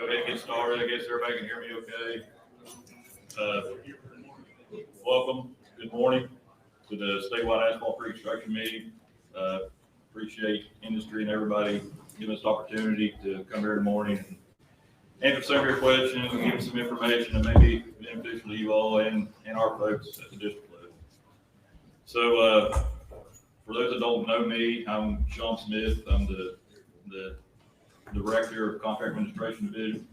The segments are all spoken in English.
Go ahead and get started. I guess everybody can hear me okay. Welcome. Good morning to the statewide asphalt pre-construction meeting. Appreciate industry and everybody giving us the opportunity to come here in the morning and answer some of your questions and give some information that may be beneficial to you all and our folks at the district level. So for those that don't know me, I'm Sean Smith. I'm the Director of Contract Administration Division.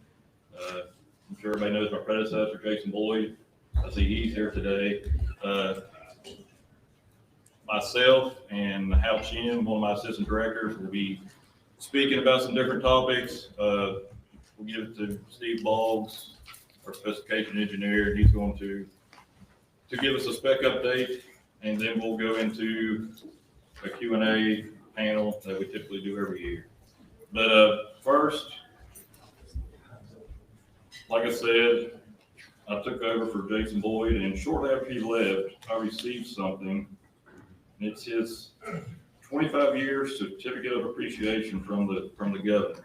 I'm sure everybody knows my predecessor, Jason Boyd. I see he's here today. Myself and Hal Shin, one of my assistant directors, will be speaking about some different topics. We'll give it to Steve Boggs, our specification engineer. He's going to give us a spec update, and then we'll go into a Q&A panel that we typically do every year. But first, like I said, I took over for Jason Boyd, and shortly after he left, I received something. And it's his 25-year certificate of appreciation from the governor.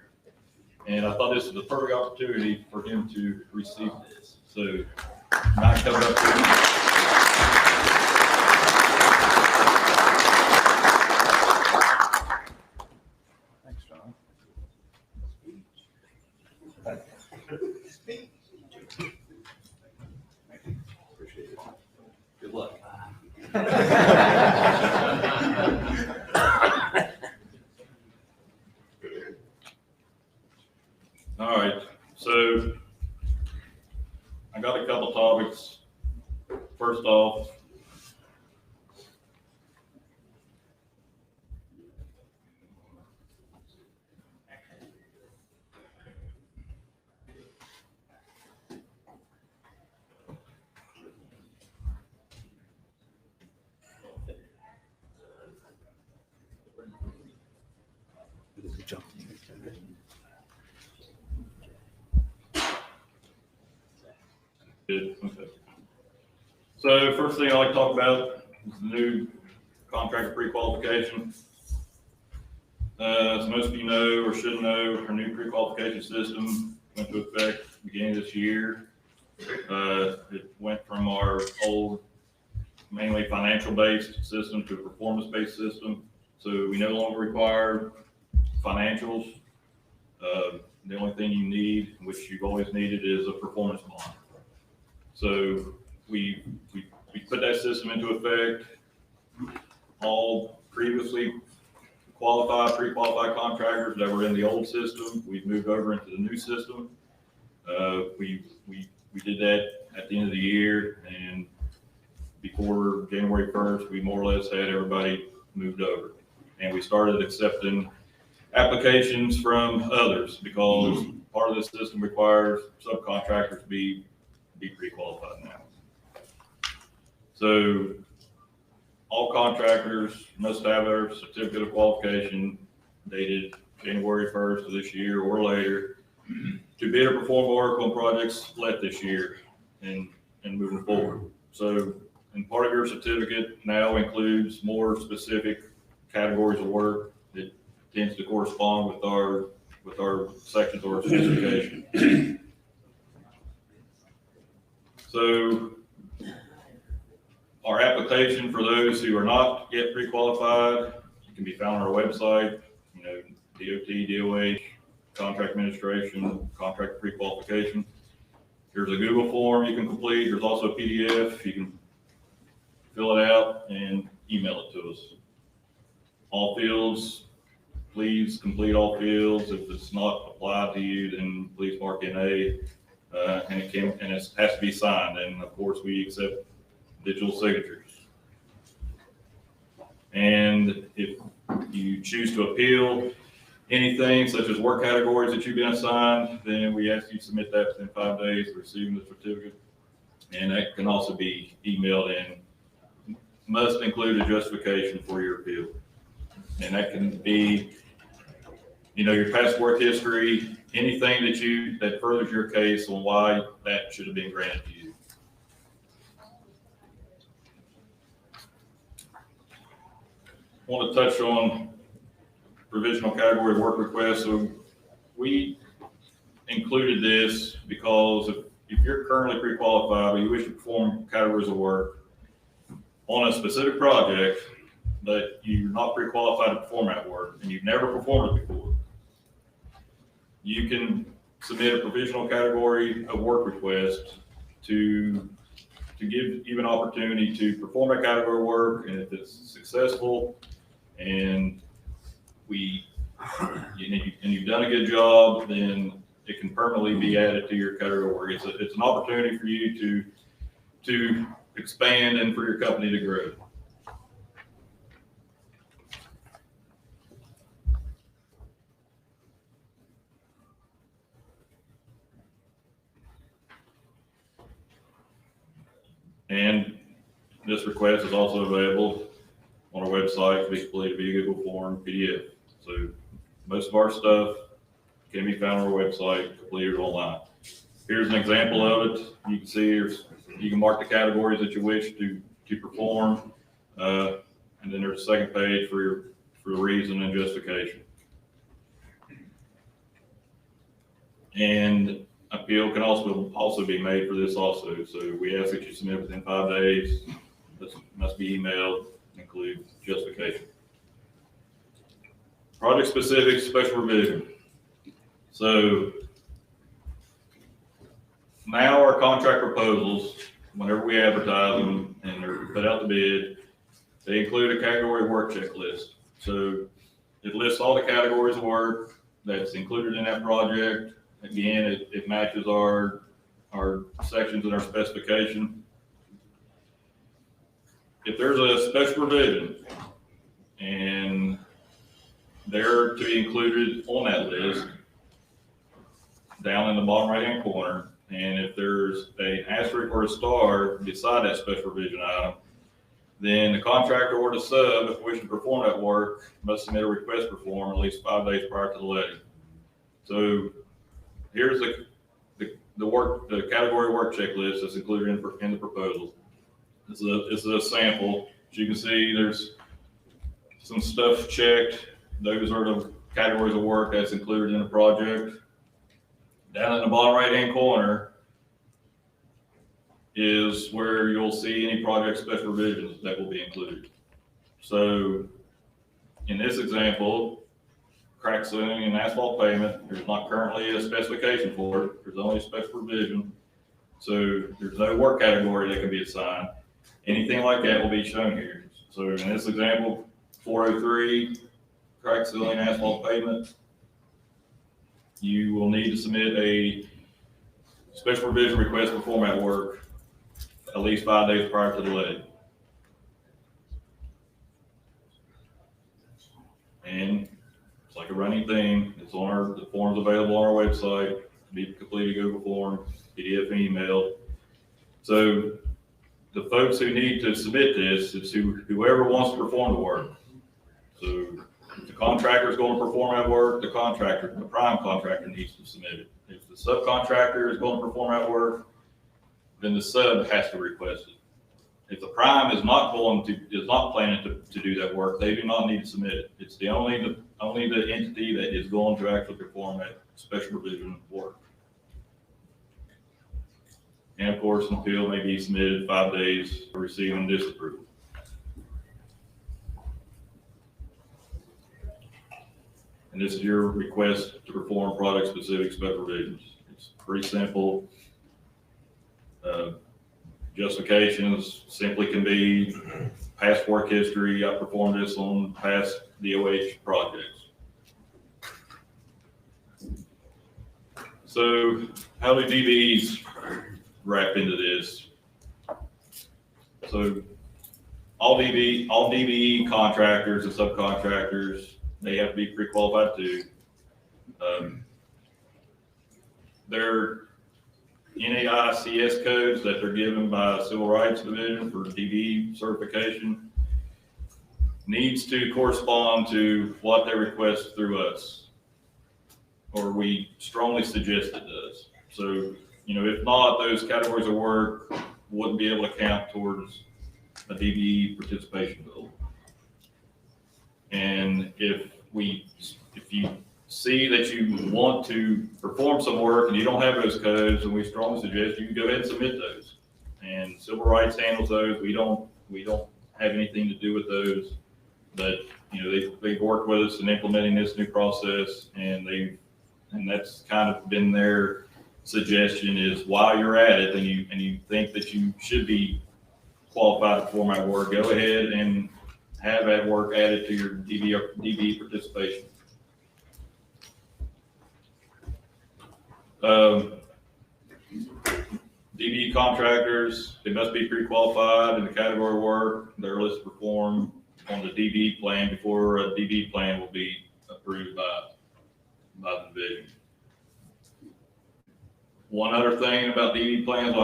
And I thought this was the perfect opportunity for him to receive this. So now coming up to good luck. All right, so I got a couple topics. First off, good. Okay. So first thing I like to talk about is the new contractor pre-qualification. As most of you know or should know, our new pre-qualification system went into effect beginning this year. It went from our old mainly financial-based system to a performance-based system. So we no longer require financials. The only thing you need, which you've always needed, is a performance bond. So we put that system into effect. All previously qualified, pre-qualified contractors that were in the old system, we've moved over into the new system. We did that at the end of the year, and before January 1st, we more or less had everybody moved over. And we started accepting applications from others because part of the system requires subcontractors to be pre-qualified now. So all contractors must have their certificate of qualification dated January 1st of this year or later to be able to perform work on projects let this year and moving forward. So, and part of your certificate now includes more specific categories of work that tends to correspond with our sections or specification. So our application for those who are not yet pre-qualified can be found on our website, DOT, DOH, Contract Administration, Contract Pre-Qualification. There's a Google form you can complete. There's also a PDF. You can fill it out and email it to us. All fields, please complete all fields. If it's not applied to you, then please mark NA. And it has to be signed, and of course we accept digital signatures. And if you choose to appeal anything such as work categories that you've been assigned, then we ask you to submit that within 5 days of receiving the certificate. And that can also be emailed in. Must include a justification for your appeal. And that can be, your past work history, anything that furthers your case on why that should have been granted to you. I want to touch on provisional category work requests. So we included this because if you're currently pre-qualified, but you wish to perform categories of work on a specific project, but you're not pre-qualified to perform that work and you've never performed it before, you can submit a provisional category of work request to give you an opportunity to perform that category of work. And if it's successful and you've done a good job, then it can permanently be added to your category of work. It's an opportunity for you to expand and for your company to grow. And this request is also available on our website. It can be completed via Google form, PDF. So most of our stuff can be found on our website, completed online. Here's an example of it. You can see you can mark the categories that you wish to perform, and then there's a second page for reason and justification. And appeal can also be made for this also. So we ask that you submit within 5 days. This must be emailed, include justification. Project specific special revision. So now our contract proposals, whenever we advertise them and they're put out to bid, they include a category work checklist. So it lists all the categories of work that's included in that project. Again, it matches our sections in our specification. If there's a special revision and they're to be included on that list, down in the bottom right-hand corner, and if there's an asterisk or a star beside that special revision item, then the contractor or the sub, if wishing to perform that work, must submit a request to perform at least 5 days prior to the letting. So here's the category work checklist that's included in the proposal. This is a sample. As you can see, there's some stuff checked. Those are the categories of work that's included in the project. Down in the bottom right-hand corner is where you'll see any project special revisions that will be included. So in this example, crack sealing and asphalt pavement, there's not currently a specification for it. There's only a special revision. So there's no work category that can be assigned. Anything like that will be shown here. So in this example, 403, crack sealing asphalt pavement, you will need to submit a special revision request to perform that work at least 5 days prior to the letting. And it's like a running theme. It's on the forms available on our website. Be completed Google form, PDF and emailed. So the folks who need to submit this is whoever wants to perform the work. So if the contractor is going to perform that work, the prime contractor needs to submit it. If the subcontractor is going to perform that work, then the sub has to request it. If the prime is not planning to do that work, they do not need to submit it. It's only the entity that is going to actually perform that special revision work. And of course, an appeal may be submitted 5 days for receiving disapproval. And this is your request to perform product-specific special revisions. It's pretty simple. Justifications simply can be past work history. I performed this on past DOH projects. So how do DBEs wrap into this? So all DBE contractors and subcontractors, they have to be pre-qualified too. Their NAICS codes that they're given by Civil Rights Division for DBE certification needs to correspond to what they request through us, or we strongly suggest it does. So, if not, those categories of work wouldn't be able to count towards a DBE participation bill. And if you see that you want to perform some work and you don't have those codes, and we strongly suggest you go ahead and submit those. And civil rights handles those. We don't have anything to do with those. But they've worked with us in implementing this new process, and that's kind of been their suggestion is while you're at it and you think that you should be qualified to perform that work, go ahead and have that work added to your DB participation. DB contractors, they must be pre-qualified in the category of work they're listed to perform on the DB plan before a DB plan will be approved by the division. One other thing about DB plans,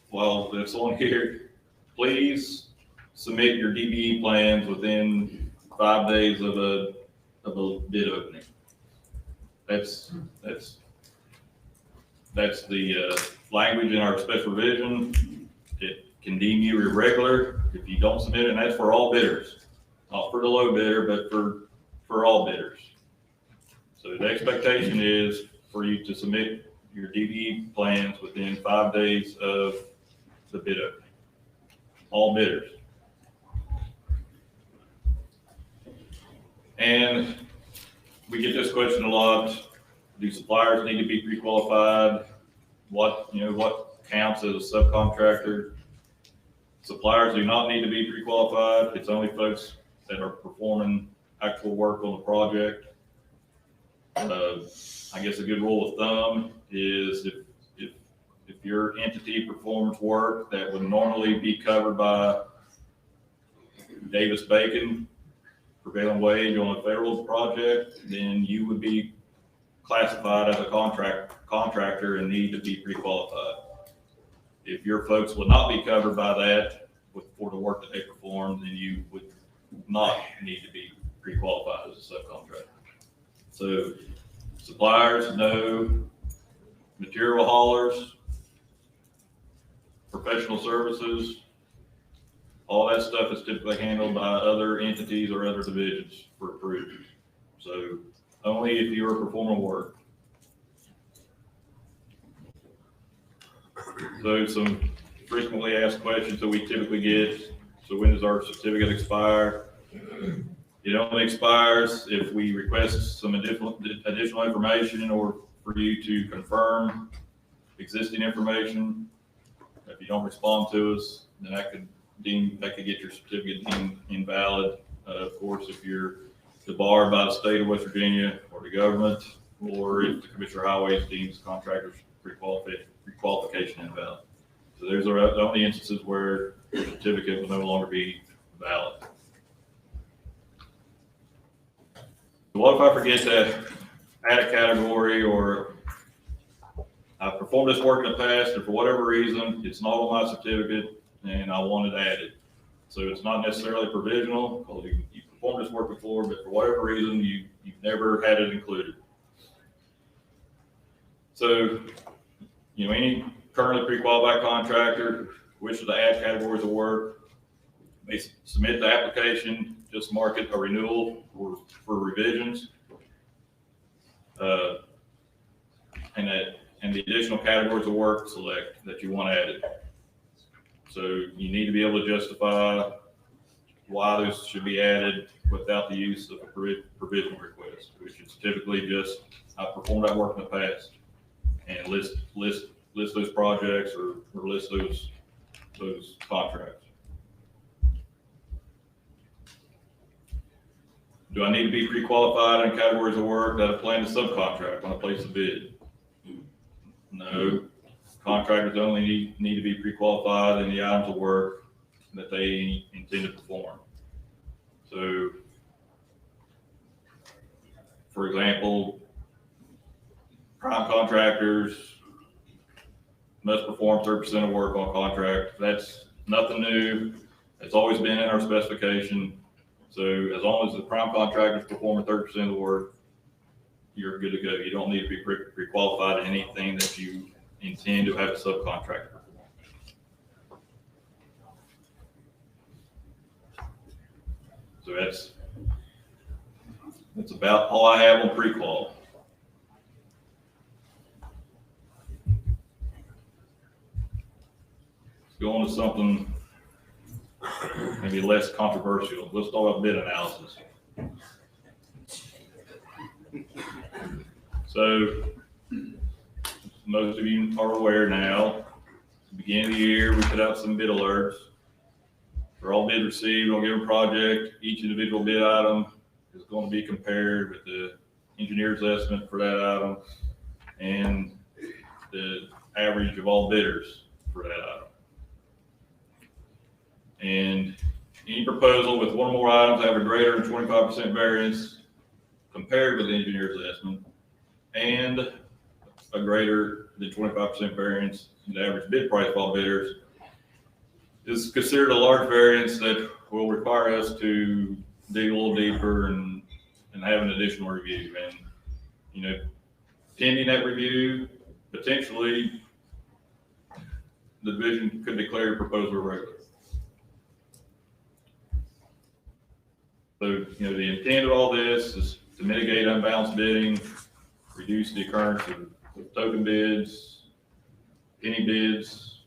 while it's on here, please submit your DB plans within 5 days of a bid opening. That's the language in our special revision. It can deem you irregular if you don't submit it, and that's for all bidders, not for the low bidder, but for all bidders. So the expectation is for you to submit your DB plans within 5 days of the bid opening. All bidders. And we get this question a lot. Do suppliers need to be pre-qualified? What counts as a subcontractor? Suppliers do not need to be pre-qualified. It's only folks that are performing actual work on the project. I guess a good rule of thumb is if your entity performs work that would normally be covered by Davis-Bacon prevailing wage on a federal project, then you would be classified as a contractor and need to be pre-qualified. If your folks would not be covered by that for the work that they perform, then you would not need to be pre-qualified as a subcontractor. So suppliers, no. Material haulers, professional services, all that stuff is typically handled by other entities or other divisions for approval. So only if you are performing work. So some frequently asked questions that we typically get. So when does our certificate expire? It only expires if we request some additional information or for you to confirm existing information. If you don't respond to us, then that could get your certificate deemed invalid. Of course, if you're debarred by the state of West Virginia or the government, or if the Commissioner of Highways deems contractors pre-qualification invalid. So there's the only instances where the certificate will no longer be valid. So what if I forget to add a category, or I performed this work in the past, and for whatever reason, it's not on my certificate and I want it added. So it's not necessarily provisional, because you performed this work before, but for whatever reason, you've never had it included. So, any currently pre-qualified contractor wishes to add categories of work, they submit the application, just mark it a renewal for revisions. And the additional categories of work select that you want added. So you need to be able to justify why those should be added without the use of a provisional request, which is typically just, I performed that work in the past, and list those projects or list those contracts. Do I need to be pre-qualified in categories of work that I plan to subcontract when I place a bid? No. Contractors only need to be pre-qualified in the items of work that they intend to perform. So, for example, prime contractors must perform 30% of work on contract. That's nothing new. It's always been in our specification. So as long as the prime contractors perform 30% of the work, you're good to go. You don't need to be pre-qualified in anything that you intend to have a subcontractor perform. So that's about all I have on pre-qual. go on to something maybe less controversial. Let's talk about bid analysis. So, most of you are aware now, at the beginning of the year, we put out some bid alerts. For all bids received on a given project, each individual bid item is going to be compared with the engineer's estimate for that item and the average of all bidders for that item. And any proposal with one or more items have a greater than 25% variance compared with the engineer's estimate and a greater than 25% variance in the average bid price of all bidders is considered a large variance that will require us to dig a little deeper and have an additional review. And, pending that review, potentially the division could declare a proposal irregular. So, the intent of all this is to mitigate unbalanced bidding, reduce the occurrence of token bids, penny bids.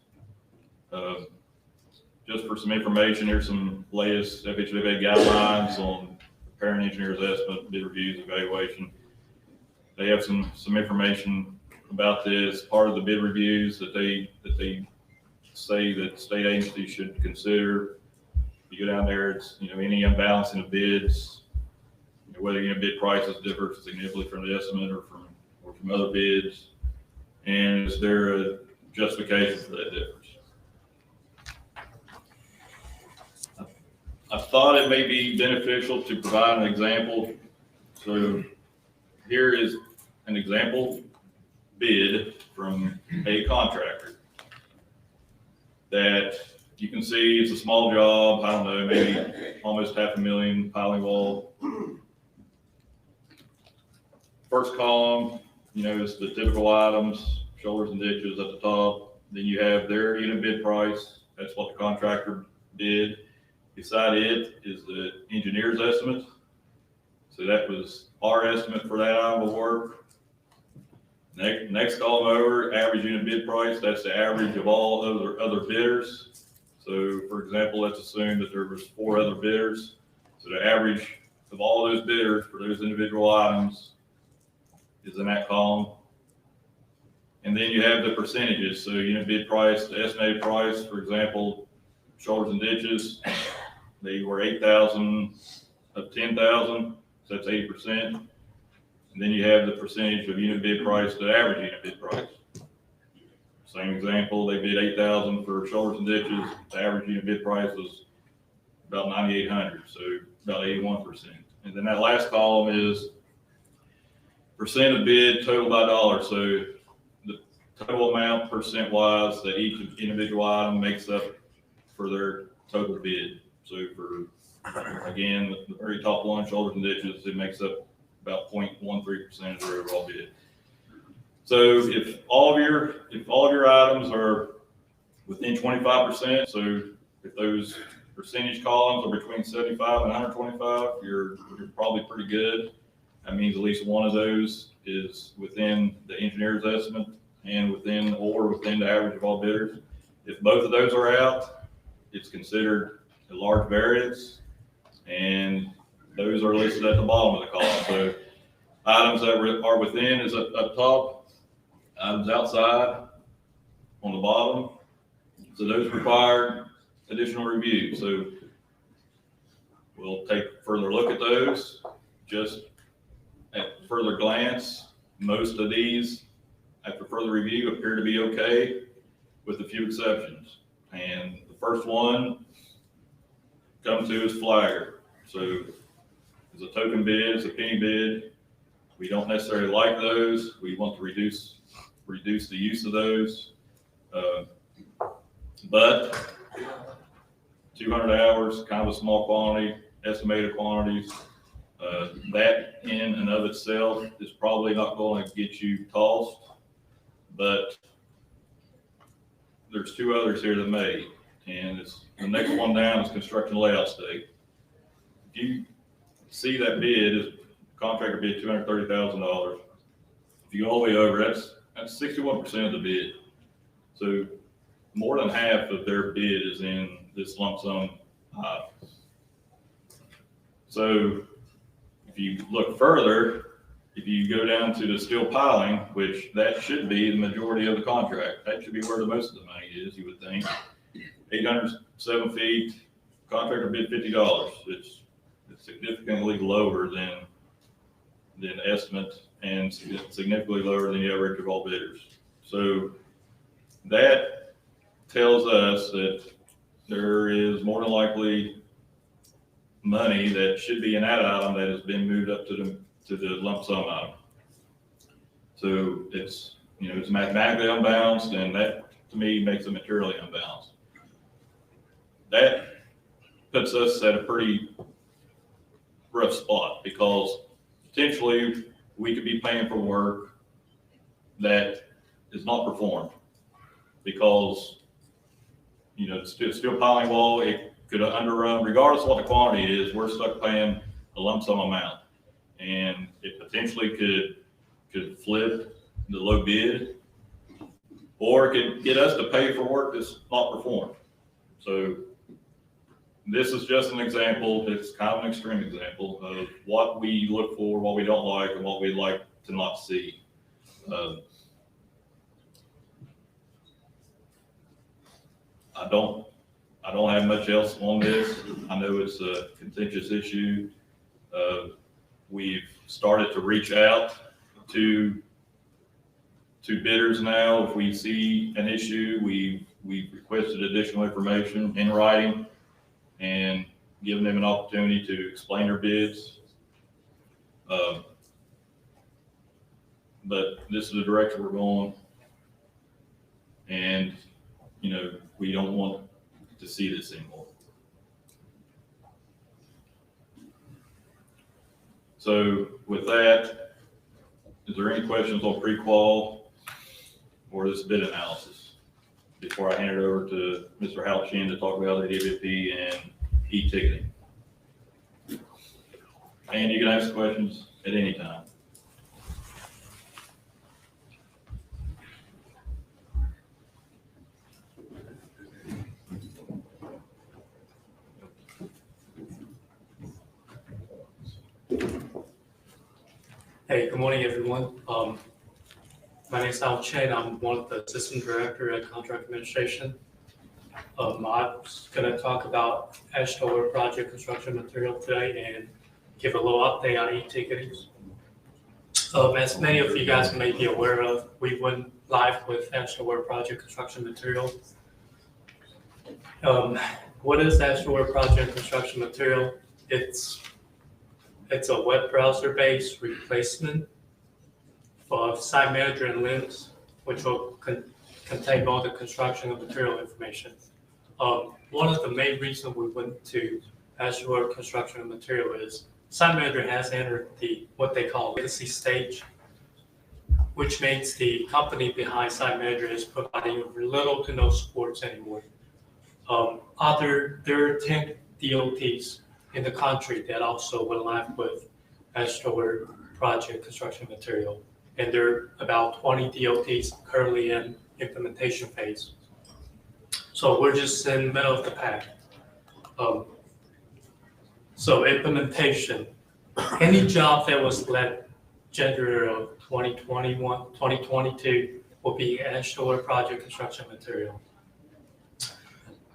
Just for some information, here's some latest FHWA guidelines on preparing engineer's estimate, bid reviews, evaluation. They have some information about this. Part of the bid reviews that they say that state agencies should consider. You go down there, it's any unbalancing of bids, whether bid prices differ significantly from the estimate or from other bids, and is there a justification for that difference? I thought it may be beneficial to provide an example. So here is an example bid from a contractor that you can see it's a small job. I don't know, maybe almost $500,000 piling wall. First column, is the typical items, shoulders and ditches at the top. Then you have their unit bid price. That's what the contractor did. Beside it is the engineer's estimate. So that was our estimate for that item of work. Next column over, average unit bid price. That's the average of all other bidders. So for example, let's assume that there was 4 other bidders. So the average of all those bidders for those individual items is in that column. And then you have the percentages. So unit bid price, the estimated price, for example, shoulders and ditches, they were 8,000 of 10,000, so that's 80%. And then you have the percentage of unit bid price to average unit bid price. Same example, they bid 8,000 for shoulders and ditches. The average unit bid price was about 9,800, so about 81%. And then that last column is percent of bid total by dollar. So the total amount percent wise that each individual item makes up for their total bid. So for, again, the very top one, shoulders and ditches, it makes up about 0.13% of their overall bid. So if all of your items are within 25%, so if those percentage columns are between 75 and 125, you're probably pretty good. That means at least one of those is within the engineer's estimate and within the average of all bidders. If both of those are out, it's considered a large variance, and those are listed at the bottom of the column. So items that are within is up top, items outside on the bottom. So those require additional review. So we'll take a further look at those. Just at further glance, most of these, after further review, appear to be okay, with a few exceptions. And the first one comes to is flagger. So it's a token bid, it's a penny bid. We don't necessarily like those. We want to reduce the use of those. But 200 hours, kind of a small quantity, estimated quantities. That in and of itself is probably not going to get you tossed, but there's 2 others here that may, and the next one down is construction layout stake. If you see that bid, is contractor bid $230,000. If you go all the way over, that's 61% of the bid. So more than half of their bid is in this lump sum. So if you look further, if you go down to the steel piling, which that should be the majority of the contract, that should be where the most of the money is, you would think. 807 feet, contractor bid $50. It's significantly lower than estimate and significantly lower than the average of all bidders. So that tells us that there is more than likely money that should be in that item that has been moved up to the lump sum item. So it's, it's mathematically unbalanced, and that to me makes it materially unbalanced. That puts us at a pretty rough spot, because potentially we could be paying for work that is not performed, because steel piling wall, it could underrun regardless of what the quantity is. We're stuck paying a lump sum amount, and it potentially could flip the low bid, or it could get us to pay for work that's not performed. So this is just an example. It's kind of an extreme example of what we look for, what we don't like, and what we'd like to not see. I don't have much else on this. I know it's a contentious issue. We've started to reach out to bidders now. If we see an issue, we've requested additional information in writing and given them an opportunity to explain their bids. But this is the direction we're going, and we don't want to see this anymore. So with that, is there any questions on pre-qual or this bid analysis before I hand it over to Mr. Halchin to talk about the DVP and e-ticketing? And you can ask questions at any time. Hey, good morning, everyone. My name is Al Chen. I'm one of the assistant director at Contract Administration. I'm going to talk about Asphalt project construction material today and give a little update on e-ticketing. As many of you guys may be aware of, we went live with Asphalt project construction material. What is Asphalt project construction material? It's a web browser-based replacement for Site Manager and LIMS, which will contain all the construction and material information. One of the main reasons we went to Azure construction and material is Site Manager has entered what they call legacy stage, which means the company behind Site Manager is providing little to no supports anymore. There are 10 DOTs in the country that also went live with Asphalt project construction material, and there are about 20 DOTs currently in implementation phase. So we're just in the middle of the pack. So implementation, any job that was led January of 2021, 2022 will be Asphalt project construction material.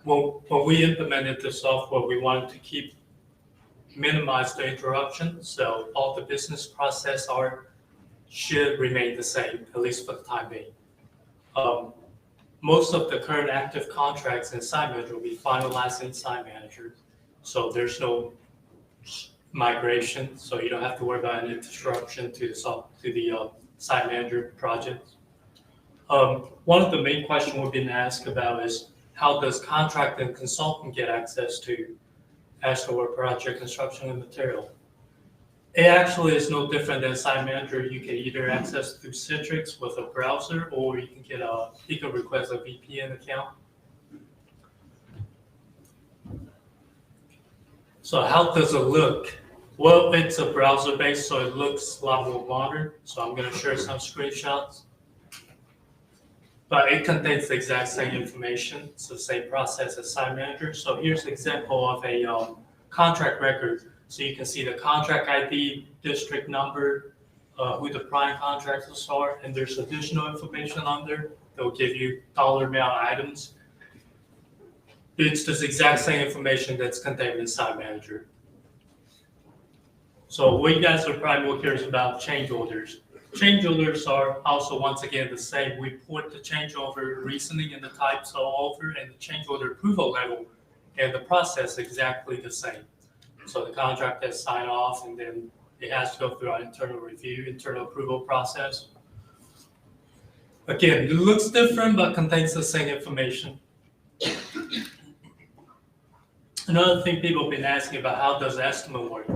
When we implemented the software, we wanted to minimize the interruption, so all the business process should remain the same, at least for the time being. Most of the current active contracts in Site Manager will be finalized in Site Manager, so there's no migration, so you don't have to worry about any disruption to the Site Manager project. One of the main questions we've been asked about is, how does contract and consultant get access to Asphalt project construction and material? It actually is no different than Site Manager. You can either access through Citrix with a browser, or you can request a VPN account. So how does it look? Well, it's a browser based, so it looks a lot more modern. So I'm going to share some screenshots. but it contains the exact same information. It's the same process as site manager. So here's an example of a contract record. So you can see the contract ID, district number, who the prime contractors are, and there's additional information on there that will give you dollar amount items. It's this exact same information that's contained in site manager. So what you guys are probably more curious about change orders. Change orders are also, once again, the same. We put the change order reasoning and the types all over and the change order approval level, and the process exactly the same. So the contract has signed off, and then it has to go through our internal review, internal approval process. Again, it looks different, but contains the same information. Another thing people have been asking about, how does estimate work?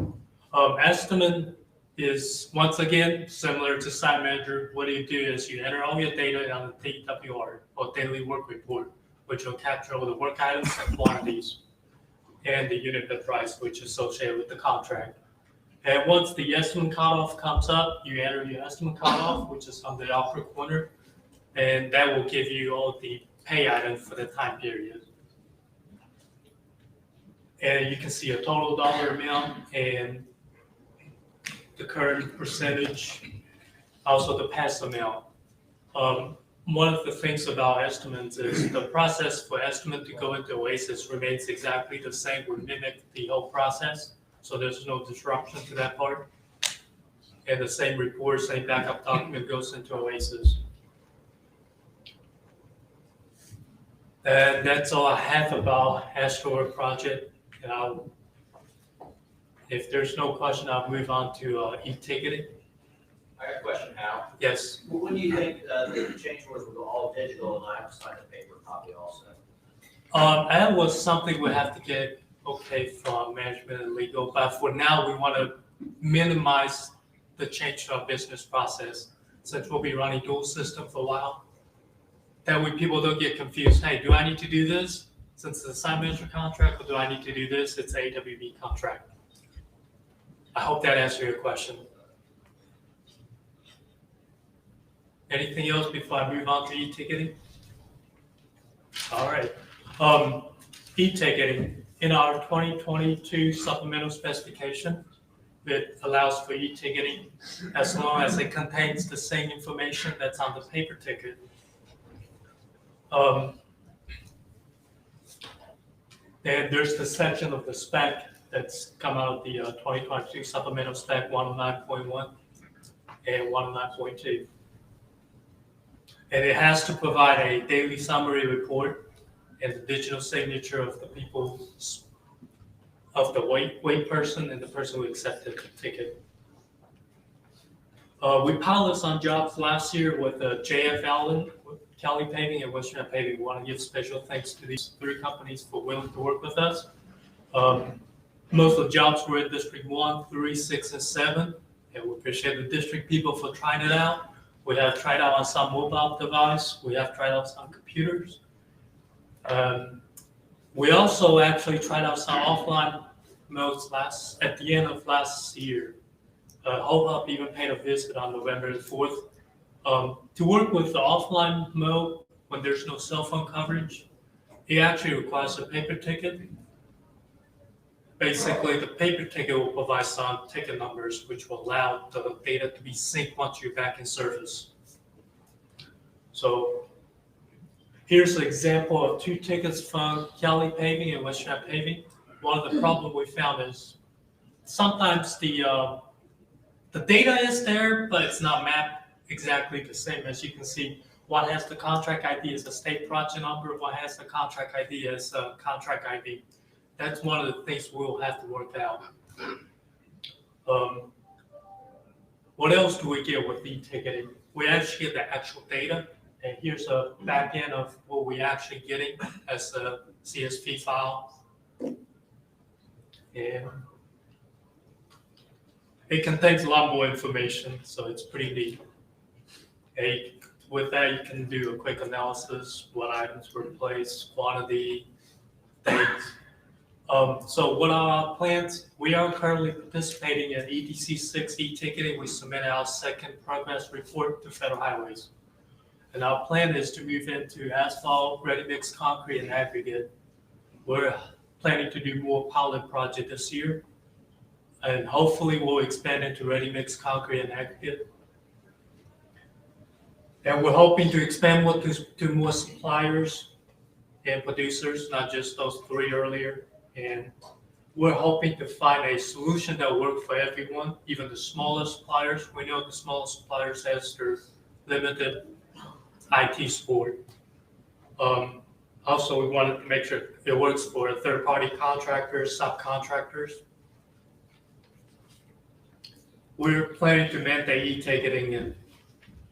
Estimate is, once again, similar to site manager. What you do is you enter all your data on the DWR, or daily work report, which will capture all the work items and quantities, and the unit bid price, which is associated with the contract. And once the estimate cutoff comes up, you enter your estimate cutoff, which is on the upper corner, and that will give you all the pay items for the time period. And you can see a total dollar amount and the current percentage, also the past amount. One of the things about estimates is the process for estimate to go into OASIS remains exactly the same. We mimic the whole process, so there's no disruption to that part. And the same report, same backup document goes into OASIS. And that's all I have about Asphalt project. And if there's no question, I'll move on to e-ticketing. I got a question, Hal. Yes. When do you think the change orders will go all digital and I have to sign the paper copy also? That was something we have to get okay from management and legal, but for now, we want to minimize the change to our business process, since we'll be running dual system for a while. That way people don't get confused. Hey, do I need to do this since it's a site manager contract, or do I need to do this? It's an AWB contract. I hope that answered your question. Anything else before I move on to e-ticketing? All right. E-ticketing, in our 2022 supplemental specification, it allows for e-ticketing as long as it contains the same information that's on the paper ticket. And there's the section of the spec that's come out of the 2022 supplemental spec 109.1 and 109.2. And it has to provide a daily summary report and the digital signature of the people, of the wait person and the person who accepted the ticket. We piloted some jobs last year with JF Allen, Kelly Paving, and Western Paving. We want to give special thanks to these three companies for willing to work with us. Most of the jobs were in District 1, 3, 6, and 7, and we appreciate the district people for trying it out. We have tried out on some mobile device. We have tried out some computers. We also actually tried out some offline modes at the end of last year. HopeUp even paid a visit on November 4th. To work with the offline mode when there's no cell phone coverage, it actually requires a paper ticket. Basically, the paper ticket will provide some ticket numbers, which will allow the data to be synced once you're back in service. So here's an example of two tickets from Kelly Paving and Western Paving. One of the problems we found is sometimes the data is there, but it's not mapped exactly the same. As you can see, what has the contract ID is a state project number, what has the contract ID is a contract ID. That's one of the things we'll have to work out. What else do we get with e-ticketing? We actually get the actual data, and here's a back end of what we're actually getting as a CSV file. And it contains a lot more information, so it's pretty neat. And with that, you can do a quick analysis, what items were replaced, quantity, dates. So what are our plans? We are currently participating in EDC 6 e-ticketing. We submitted our second progress report to Federal Highways. And our plan is to move into asphalt, ready-mix concrete, and aggregate. We're planning to do more pilot project this year. And hopefully we'll expand into ready-mix concrete and aggregate. And we're hoping to expand to more suppliers and producers, not just those 3 earlier. And we're hoping to find a solution that works for everyone, even the smaller suppliers. We know the smaller suppliers has their limited IT support. Also, we wanted to make sure it works for third-party contractors, subcontractors. We're planning to mandate e-ticketing in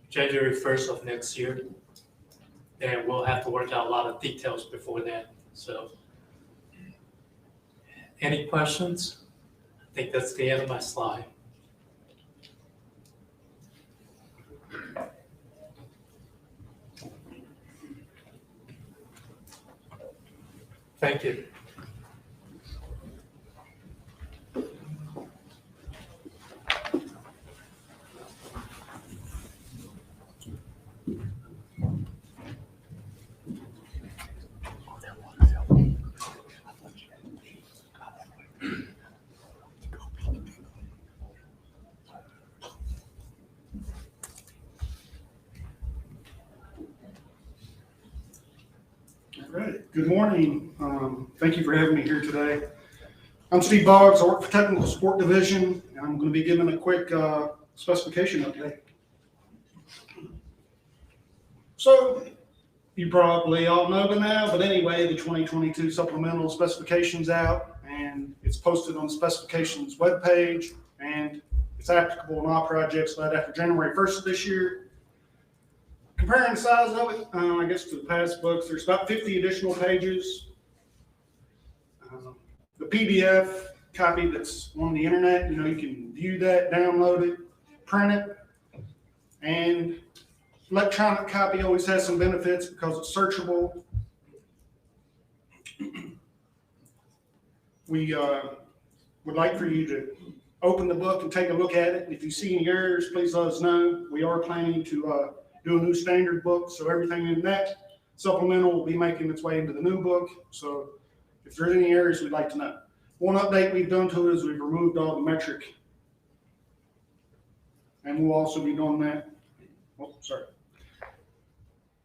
January 1st of next year. And we'll have to work out a lot of details before that. So, any questions? I think that's the end of my slide. Thank you. All right, good morning. Thank you for having me here today. I'm Steve Boggs, I work for Technical Support Division, and I'm going to be giving a quick specification update. So, you probably all know by now, but anyway, the 2022 supplemental specification's out, and it's posted on the specifications webpage, and it's applicable on all projects led after January 1st of this year. Comparing the size of it, I guess to the past books, there's about 50 additional pages. The PDF copy that's on the internet, you can view that, download it, print it, and electronic copy always has some benefits because it's searchable. We would like for you to open the book and take a look at it. If you see any errors, please let us know. We are planning to do a new standard book, so everything in that supplemental will be making its way into the new book. So if there's any errors, we'd like to know. One update we've done to it is we've removed all the metric. And we'll also be doing that. Oh, sorry.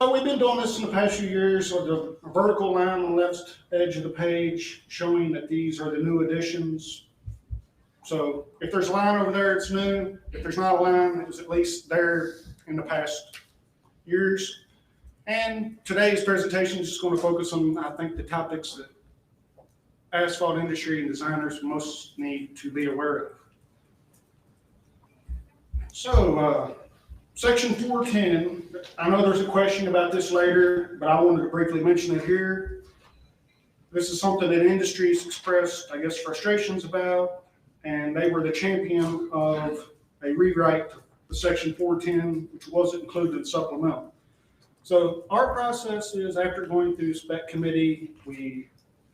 So we've been doing this in the past few years with a vertical line on the left edge of the page showing that these are the new additions. So if there's a line over there, it's new. If there's not a line, it was at least there in the past years. And today's presentation is just going to focus on, I think, the topics that asphalt industry and designers most need to be aware of. So, section 410, I know there's a question about this later, but I wanted to briefly mention it here. This is something that industry's expressed, I guess, frustrations about, and they were the champion of a rewrite of section 410, which wasn't included in supplemental. So our process is, after going through spec committee, we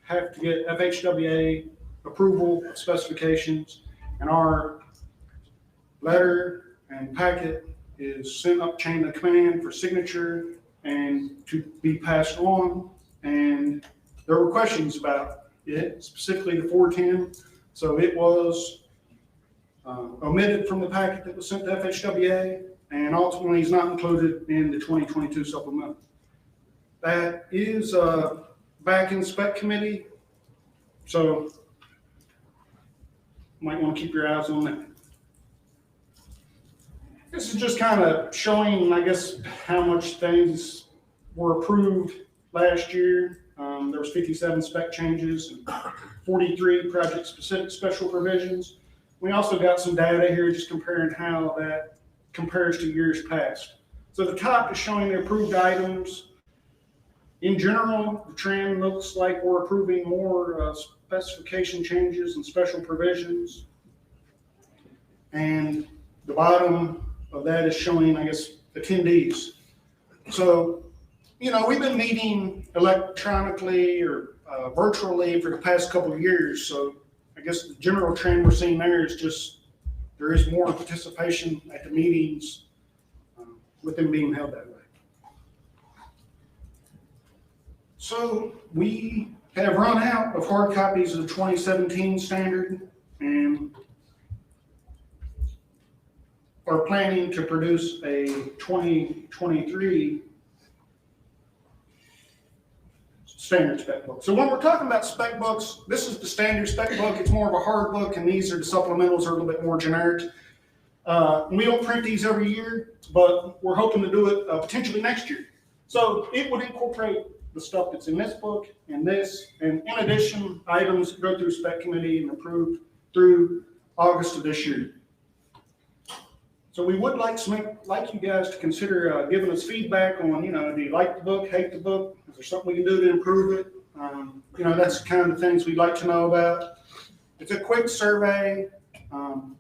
have to get FHWA approval of specifications, and our letter and packet is sent up chain of command for signature and to be passed on. And there were questions about it, specifically the 410. So it was omitted from the packet that was sent to FHWA, and ultimately is not included in the 2022 supplemental. That is back in spec committee, so you might want to keep your eyes on that. This is just kind of showing, I guess, how much things were approved last year. There was 57 spec changes and 43 project-specific special provisions. We also got some data here just comparing how that compares to years past. So the top is showing the approved items. In general, the trend looks like we're approving more specification changes and special provisions. And the bottom of that is showing, I guess, attendees. So, we've been meeting electronically or virtually for the past couple of years. So I guess the general trend we're seeing there is just there is more participation at the meetings with them being held that way. So we have run out of hard copies of the 2017 standard and are planning to produce a 2023 standard spec book. So when we're talking about spec books, this is the standard spec book. It's more of a hard book, and these are the supplementals, are a little bit more generic. We don't print these every year, but we're hoping to do it potentially next year. So it would incorporate the stuff that's in this book and this, and in addition, items that go through spec committee and approved through August of this year. So we would like you guys to consider giving us feedback on, do you like the book, hate the book? Is there something we can do to improve it? That's the kind of things we'd like to know about. It's a quick survey. And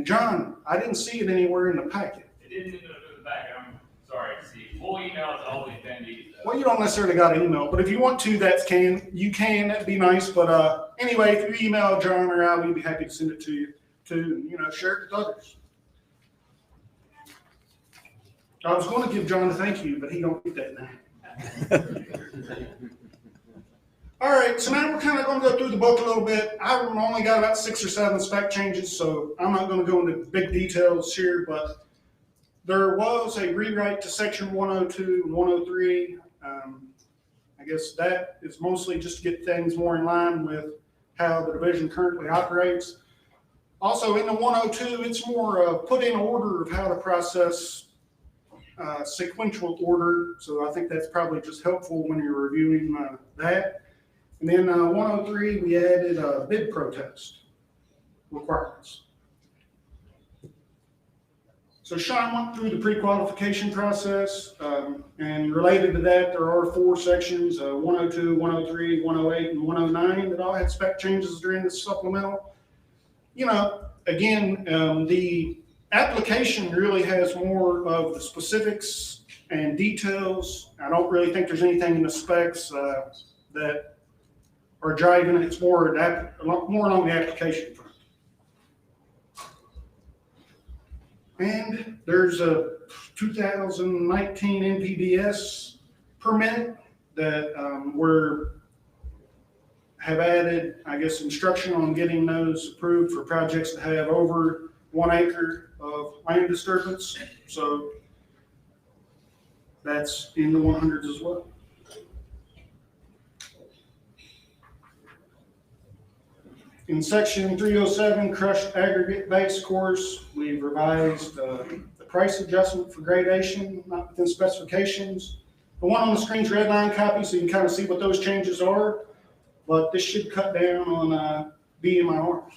John, I didn't see it anywhere in the packet. It didn't in the back. I'm sorry. See, full email is always been easy. Well, you don't necessarily got an email, but if you want to, you can, that'd be nice. But anyway, if you email John or I, we'd be happy to send it to you share it with others. I was going to give John a thank you, but he don't get that now. All right, so now we're kind of going to go through the book a little bit. I've only got about 6 or 7 spec changes, so I'm not going to go into big details here, but there was a rewrite to section 102 and 103. I guess that is mostly just to get things more in line with how the division currently operates. Also, in the 102, it's more put in order of how to process sequential order. So I think that's probably just helpful when you're reviewing that. And then 103, we added bid protest requirements. So Sean went through the pre-qualification process, and related to that, there are 4 sections, 102, 103, 108, and 109 that all had spec changes during the supplemental. Again, the application really has more of the specifics and details. I don't really think there's anything in the specs that are driving it. It's more along the application front. And there's a 2019 NPDS permit that have added, I guess, instruction on getting those approved for projects that have over 1 acre of land disturbance. So that's in the 100s as well. In section 307, crushed aggregate base course, we've revised the price adjustment for gradation, not within specifications. The one on the screen's red line copy, so you can kind of see what those changes are. But this should cut down on BMIRs.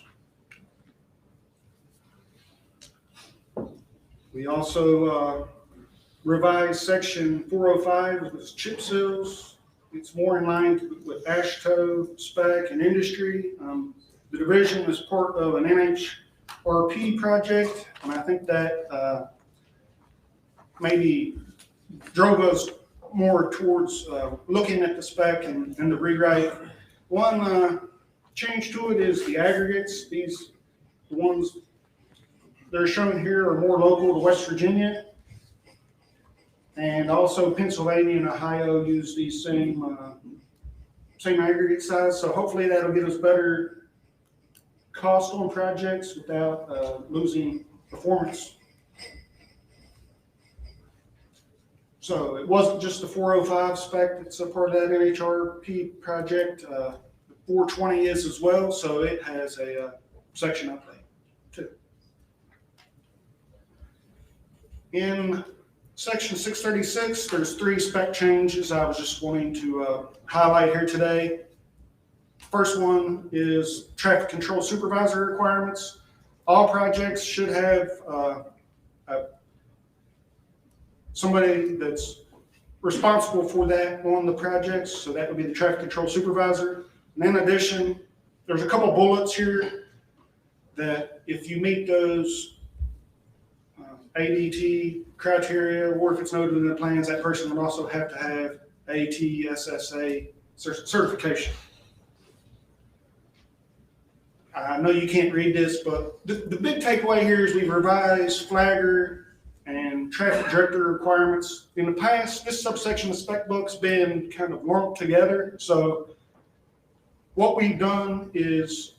We also revised section 405 with chip seals. It's more in line with AASHTO, spec, and industry. The division is part of an NHRP project, and I think that maybe drove us more towards looking at the spec and the rewrite. One change to it is the aggregates. The ones that are shown here are more local to West Virginia. And also Pennsylvania and Ohio use these same aggregate size. So hopefully that'll get us better cost on projects without losing performance. So it wasn't just the 405 spec that's a part of that NHRP project. The 420 is as well, so it has a section update too. In section 636, there's 3 spec changes I was just wanting to highlight here today. First one is traffic control supervisor requirements. All projects should have somebody that's responsible for that on the projects, so that would be the traffic control supervisor. And in addition, there's a couple bullets here that if you meet those ADT criteria, or if it's noted in the plans, that person would also have to have ATSSA certification. I know you can't read this, but the big takeaway here is we've revised flagger and traffic director requirements. In the past, this subsection of spec book's been kind of lumped together. So what we've done is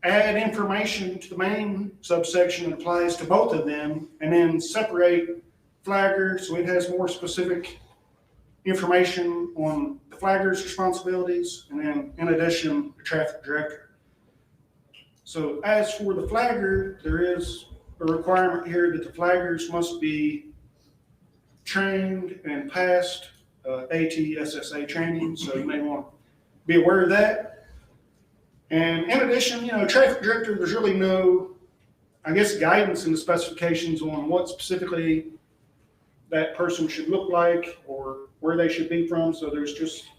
add information to the main subsection that applies to both of them, and then separate flagger so it has more specific information on the flagger's responsibilities, and then in addition, the traffic director. So as for the flagger, there is a requirement here that the flaggers must be trained and passed ATSSA training, so you may want to be aware of that. And in addition, traffic director, there's really no, I guess, guidance in the specifications on what specifically that person should look like or where they should be from. So there's just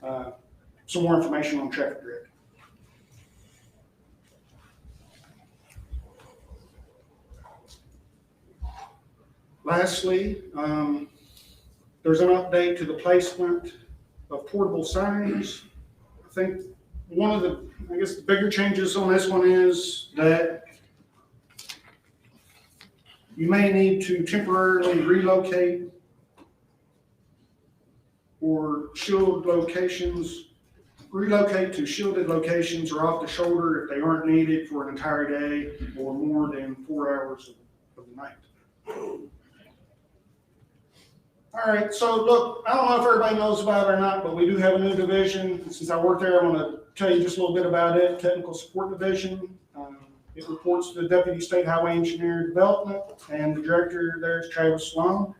some more information on traffic director. Lastly, there's an update to the placement of portable signs. I think one of the, the bigger changes on this one is that you may need to temporarily relocate or relocate to shielded locations or off the shoulder if they aren't needed for an entire day or more than 4 hours of the night. All right, so look, I don't know if everybody knows about it or not, but we do have a new division. Since I work there, I want to tell you just a little bit about it. Technical Support Division. It reports to the Deputy State Highway Engineer Development, and the director there is Travis Sloan.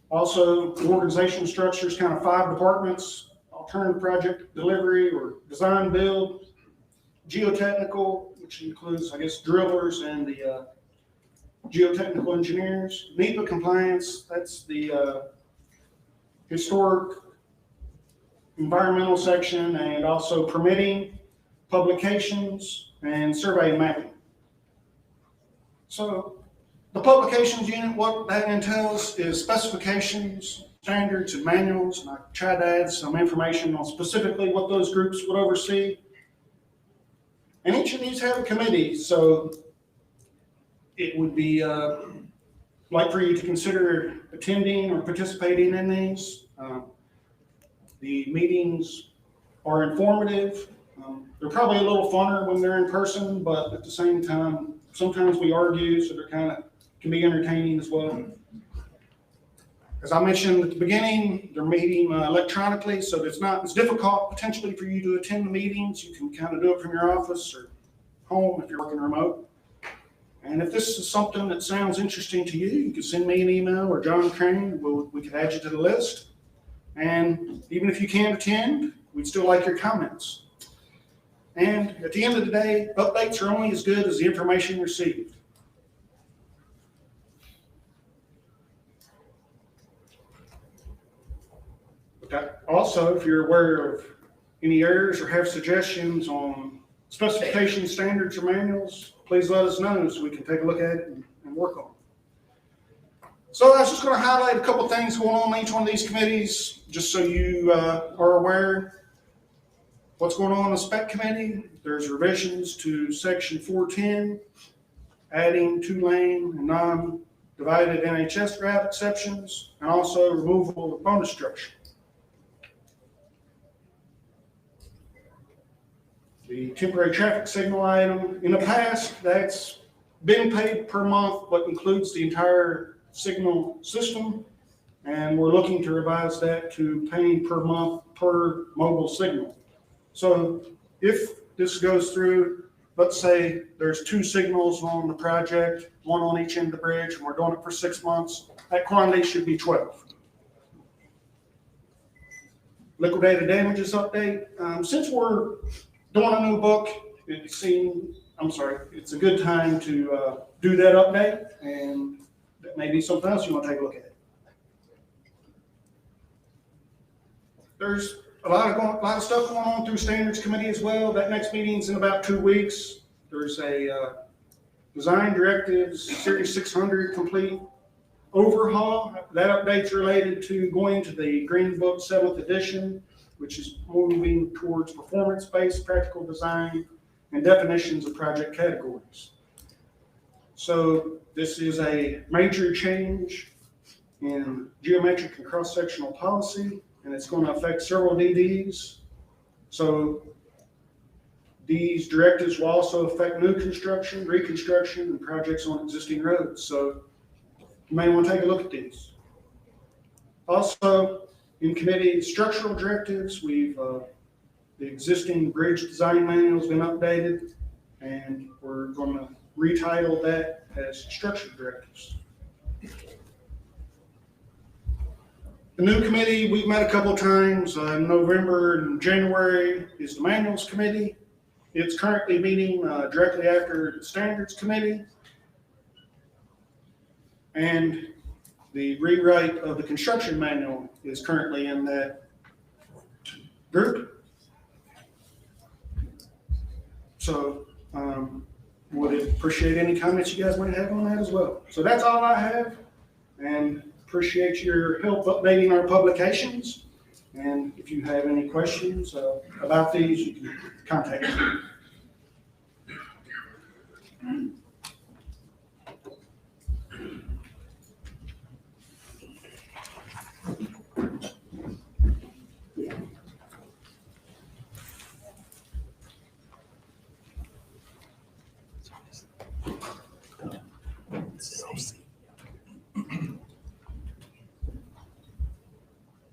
Also, the organizational structure is kind of 5 departments: alternative project delivery or design build, geotechnical, which includes, drillers and the geotechnical engineers, NEPA compliance, that's the historic environmental section, and also permitting, publications, and survey and mapping. So the publications unit, what that entails is specifications, standards, and manuals, and I tried to add some information on specifically what those groups would oversee. And each of these have a committee, so it would be like for you to consider attending or participating in these. The meetings are informative. They're probably a little funner when they're in person, but at the same time, sometimes we argue, so they're can be entertaining as well. As I mentioned at the beginning, they're meeting electronically, so it's difficult potentially for you to attend the meetings. You can do it from your office or home if you're working remote. And if this is something that sounds interesting to you, you can send me an email or John Crane. We can add you to the list. And even if you can't attend, we'd still like your comments. And at the end of the day, updates are only as good as the information received. Also, if you're aware of any errors or have suggestions on specification standards or manuals, please let us know so we can take a look at it and work on it. So I was just going to highlight a couple things going on in each one of these committees, just so you are aware what's going on in the spec committee. There's revisions to section 410, adding 2-lane and non-divided NHS route exceptions, and also removal of bonus structure. The temporary traffic signal item, in the past, that's been paid per month, but includes the entire signal system. And we're looking to revise that to paying per month per mobile signal. So if this goes through, let's say there's 2 signals on the project, 1 on each end of the bridge, and we're doing it for 6 months, that quantity should be 12. Liquidated damages update. Since we're doing a new book, it's a good time to do that update, and that may be something else you want to take a look at. There's a lot of stuff going on through standards committee as well. That next meeting's in about 2 weeks. There's a design directives series 600 complete overhaul. That update's related to going to the Green Book 7th edition, which is moving towards performance-based practical design and definitions of project categories. So this is a major change in geometric and cross-sectional policy, and it's going to affect several DDs. So these directives will also affect new construction, reconstruction, and projects on existing roads. So you may want to take a look at these. Also, in committee structural directives, the existing bridge design manual has been updated, and we're going to retitle that as structural directives. The new committee, we've met a couple of times. In November and January is the manuals committee. It's currently meeting directly after the standards committee. And the rewrite of the construction manual is currently in that group. So would appreciate any comments you guys might have on that as well. So that's all I have, and appreciate your help updating our publications. And if you have any questions about these, you can contact me.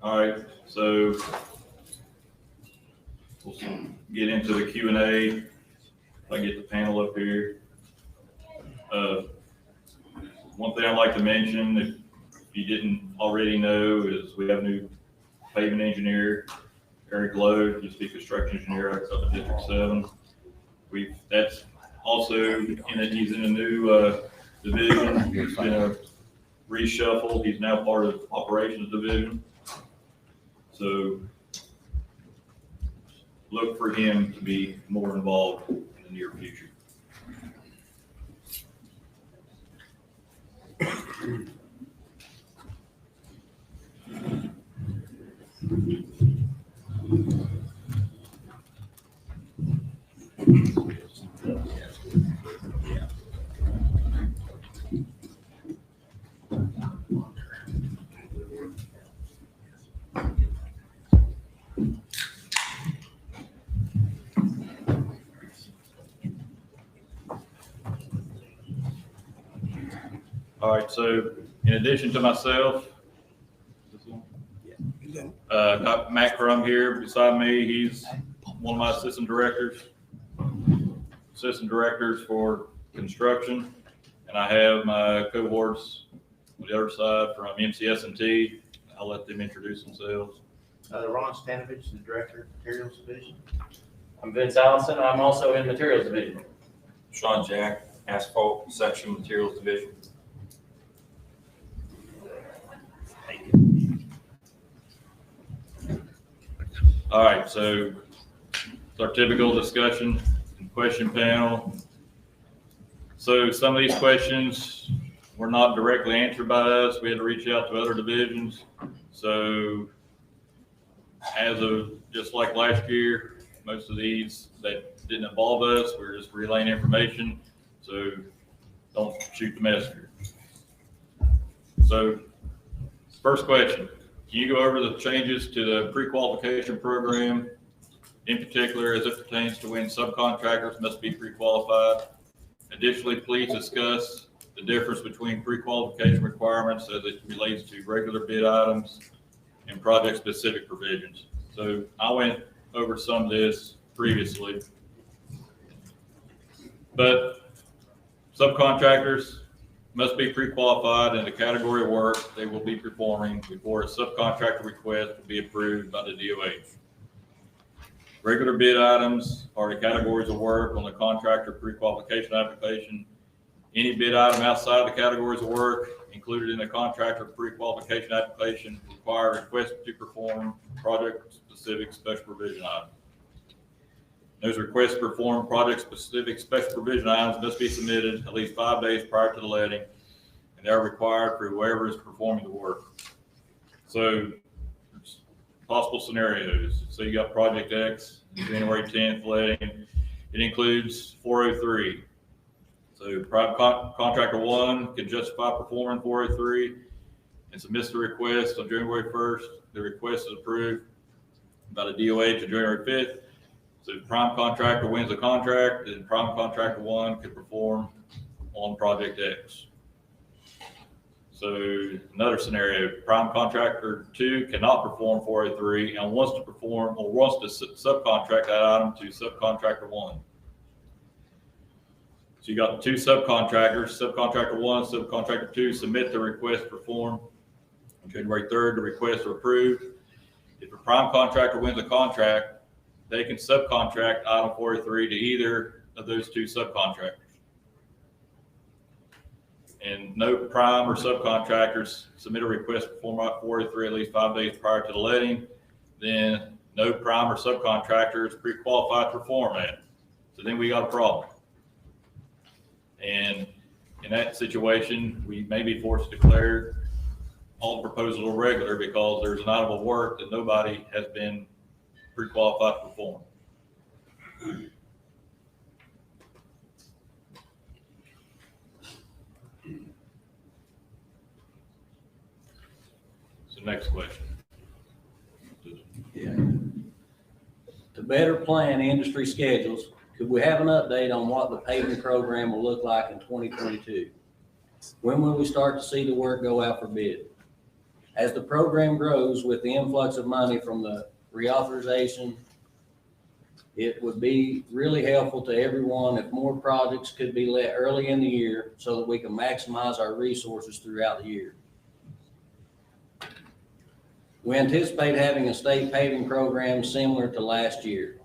All right, so we'll get into the Q&A. If I get the panel up here. One thing I'd like to mention, if you didn't already know, is we have a new paving engineer, Eric Lowe, used to be construction engineer up in District 7. That's also he's in a new division. He's been a reshuffle. He's now part of operations division. So look for him to be more involved in the near future. All right, so in addition to myself, got Matt Crum here beside me. He's one of my assistant directors for construction. And I have my cohorts on the other side from MCS&T. I'll let them introduce themselves. Ron Stanovich, the Director of Materials Division. I'm Vince Allison. I'm also in Materials Division. Sean Jack, Asphalt Section Materials Division. All right, so it's our typical discussion and question panel. So some of these questions were not directly answered by us. We had to reach out to other divisions. So as of just like last year, most of these that didn't involve us, we're just relaying information. So don't shoot the messenger. So first question. Can you go over the changes to the pre-qualification program, in particular as it pertains to when subcontractors must be pre-qualified? Additionally, please discuss the difference between pre-qualification requirements as it relates to regular bid items and project-specific provisions. So I went over some of this previously, but subcontractors must be pre-qualified in the category of work they will be performing before a subcontractor request will be approved by the DOH. Regular bid items are the categories of work on the contractor pre-qualification application. Any bid item outside the categories of work included in the contractor pre-qualification application require a request to perform project-specific special provision items. Those requests to perform project-specific special provision items must be submitted at least 5 days prior to the letting, and they are required for whoever is performing the work. So, possible scenarios. So you got Project X, January 10th letting. It includes 403. So prime contractor one can justify performing 403 and submits the request on January 1st. The request is approved by the DOH on January 5th. So if prime contractor wins the contract, then prime contractor one can perform on project X. So another scenario, prime contractor two cannot perform 403 and wants to perform or wants to subcontract that item to subcontractor one. So you got two subcontractors, subcontractor one, subcontractor two submit the request to perform. On January 3rd, the requests are approved. If a prime contractor wins a contract, they can subcontract item 403 to either of those two subcontractors. And no prime or subcontractors submit a request to perform item 403 at least 5 days prior to the letting, then no prime or subcontractor is pre-qualified to perform that. So then we got a problem. And in that situation, we may be forced to declare all the proposals irregular because there's an item of work that nobody has been pre-qualified to perform. So next question. Yeah. To better plan industry schedules, could we have an update on what the paving program will look like in 2022? When will we start to see the work go out for bid? As the program grows with the influx of money from the reauthorization, it would be really helpful to everyone if more projects could be let early in the year so that we can maximize our resources throughout the year. We anticipate having a state paving program similar to last year.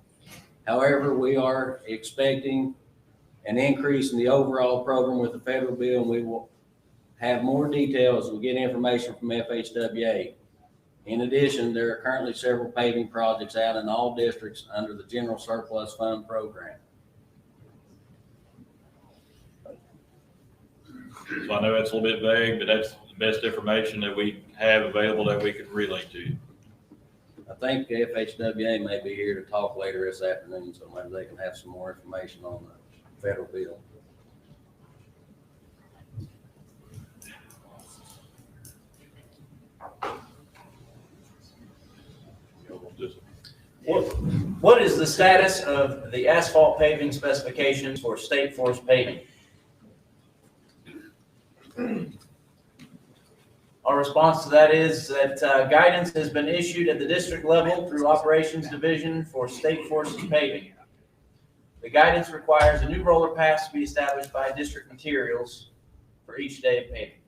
However, we are expecting an increase in the overall program with the federal bill, and we will have more details as we get information from FHWA. In addition, there are currently several paving projects out in all districts under the General Surplus Fund program. So I know that's a little bit vague, but that's the best information that we have available that we can relay to you. I think FHWA may be here to talk later this afternoon, so maybe they can have some more information on the federal bill. What is the status of the asphalt paving specifications for state forest paving? Our response to that is that guidance has been issued at the district level through Operations Division for State Forces Paving. The guidance requires a new roller pass to be established by District Materials for each day of paving.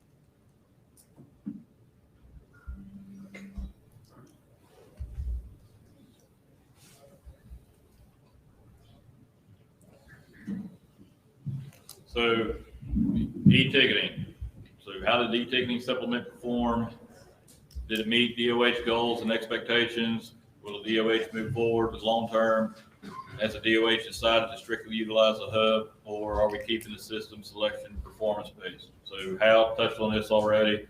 So e-ticketing. So how did e-ticketing supplement perform? Did it meet DOH goals and expectations? Will the DOH move forward with long-term as the DOH decided to strictly utilize the hub, or are we keeping the system selection performance-based? So Hal touched on this already,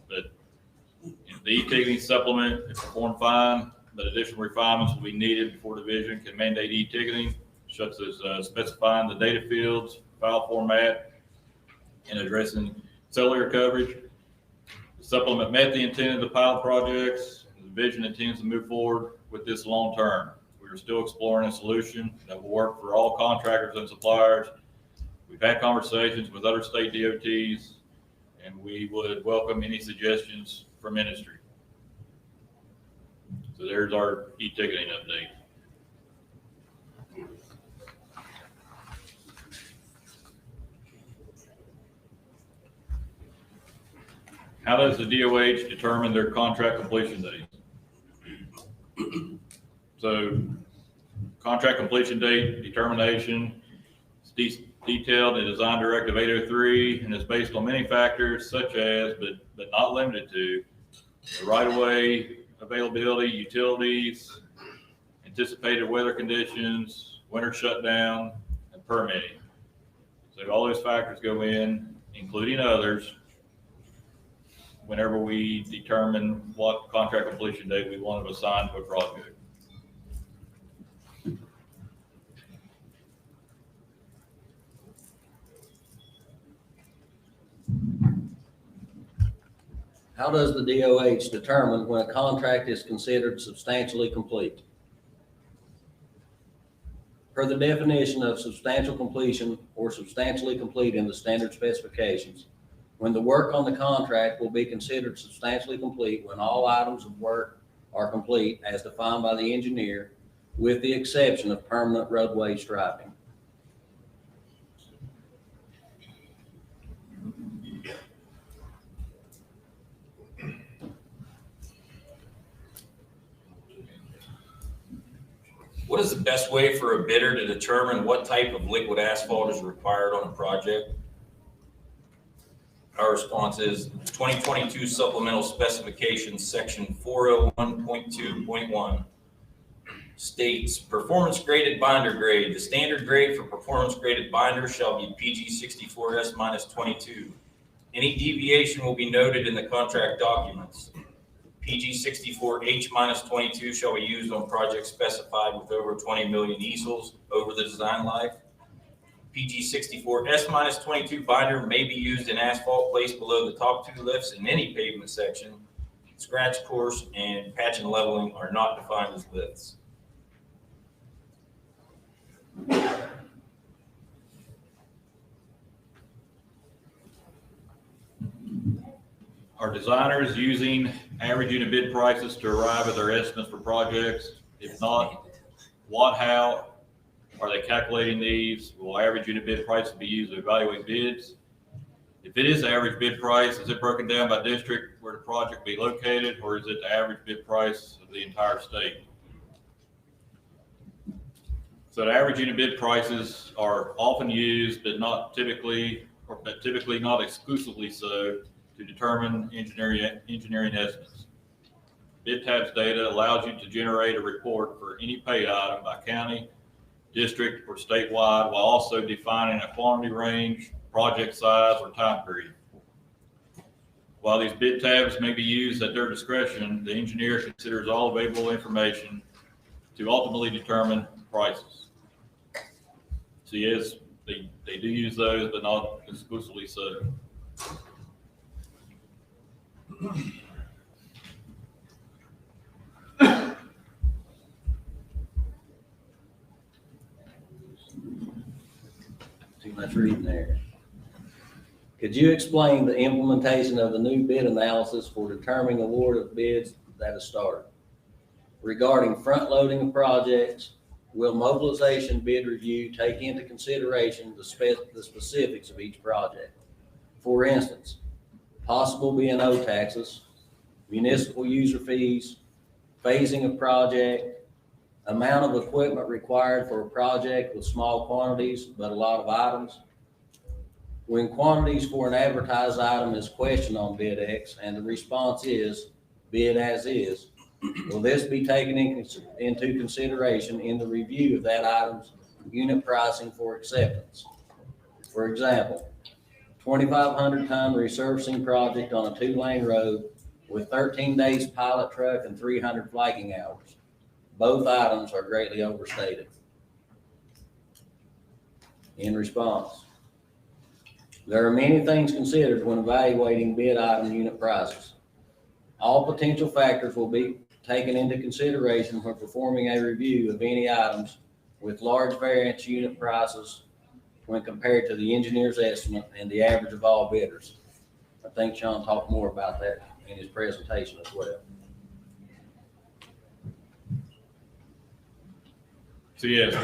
but the e-ticketing supplement, it performed fine, but additional refinements will be needed before division can mandate e-ticketing, such as specifying the data fields, file format, and addressing cellular coverage. The supplement met the intent of the pilot projects. The division intends to move forward with this long term. We are still exploring a solution that will work for all contractors and suppliers. We've had conversations with other state DOTs, and we would welcome any suggestions from industry. So there's our e-ticketing update. How does the DOH determine their contract completion date? So contract completion date determination is detailed in Design Directive 803 and is based on many factors such as, but not limited to, the right-of-way availability, utilities, anticipated weather conditions, winter shutdown, and permitting. So all those factors go in, including others, whenever we determine what contract completion date we want to assign to a project. how does the DOH determine when a contract is considered substantially complete? Per the definition of substantial completion or substantially complete in the standard specifications, when the work on the contract will be considered substantially complete when all items of work are complete as defined by the engineer, with the exception of permanent roadway striping. What is the best way for a bidder to determine what type of liquid asphalt is required on a project? Our response is 2022 supplemental specifications, section 401.2.1 states performance graded binder grade. The standard grade for performance graded binder shall be PG 64S-22. Any deviation will be noted in the contract documents. PG 64H-22 shall be used on projects specified with over 20 million easels over the design life. PG 64S-22 binder may be used in asphalt placed below the top two lifts in any pavement section. Scratch course and patch and leveling are not defined as lifts. Are designers using average unit bid prices to arrive at their estimates for projects? If not, what, how are they calculating these? Will average unit bid prices be used to evaluate bids? If it is the average bid price, is it broken down by district where the project be located, or is it the average bid price of the entire state? So the average unit bid prices are often used, but not typically, but typically not exclusively so, to determine engineering estimates. Bid tabs data allows you to generate a report for any paid item by county, district, or statewide, while also defining a quantity range, project size, or time period. While these bid tabs may be used at their discretion, the engineer considers all available information to ultimately determine prices. So yes, they do use those, but not exclusively so. Too much reading there. Could you explain the implementation of the new bid analysis for determining award of bids that has started? Regarding front loading of projects, will mobilization bid review take into consideration the specifics of each project? For instance, possible B&O taxes, municipal user fees, phasing of project, amount of equipment required for a project with small quantities but a lot of items. When quantities for an advertised item is questioned on bid X and the response is bid as is, will this be taken into consideration in the review of that item's unit pricing for acceptance? For example, 2,500 ton resurfacing project on a 2-lane road with 13 days pilot truck and 300 flagging hours. Both items are greatly overstated. In response, there are many things considered when evaluating bid item unit prices. All potential factors will be taken into consideration when performing a review of any items with large variance unit prices when compared to the engineer's estimate and the average of all bidders. I think Sean talked more about that in his presentation as well. So yes,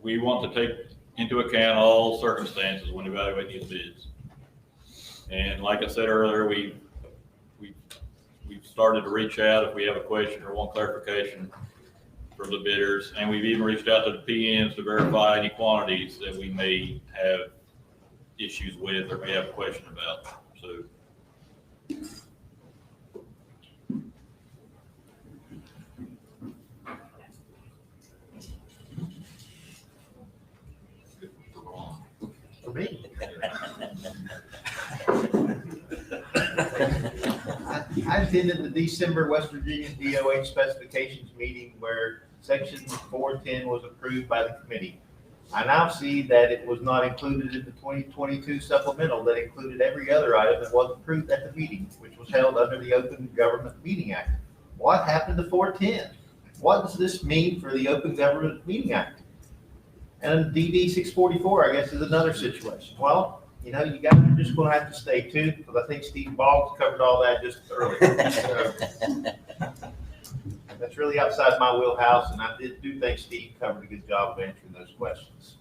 we want to take into account all circumstances when evaluating these bids. And like I said earlier, we've started to reach out if we have a question or want clarification from the bidders. And we've even reached out to the PMs to verify any quantities that we may have issues with or may have a question about. So. For me. I attended the December West Virginia DOH specifications meeting where section 410 was approved by the committee. I now see that it was not included in the 2022 supplemental that included every other item that was approved at the meeting, which was held under the Open Government Meeting Act. What happened to 410? What does this mean for the Open Government Meeting Act? And DD 644, I guess, is another situation. Well, you know, you guys are just going to have to stay tuned, because I think Steve Boggs covered all that just earlier. So, that's really outside my wheelhouse, and I do think Steve covered a good job of answering those questions.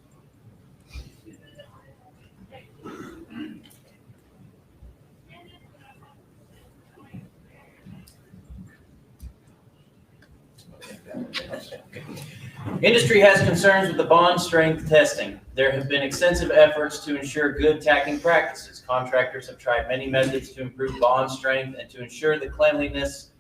Industry has concerns with the bond strength testing. There have been extensive efforts to ensure good tacking practices. Contractors have tried many methods to improve bond strength and to ensure the cleanliness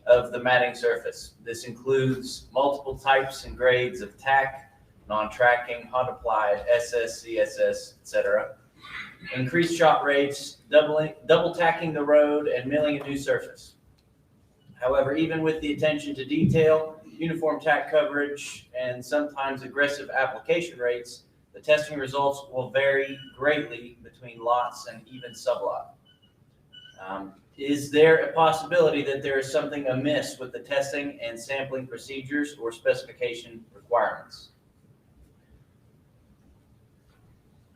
of the matting surface. This includes multiple types and grades of tack, non-tracking, hot applied, SS, CSS, etc. Increased shot rates, double tacking the road, and milling a new surface. However, even with the attention to detail, uniform tack coverage, and sometimes aggressive application rates, the testing results will vary greatly between lots and even sublot. Is there a possibility that there is something amiss with the testing and sampling procedures or specification requirements?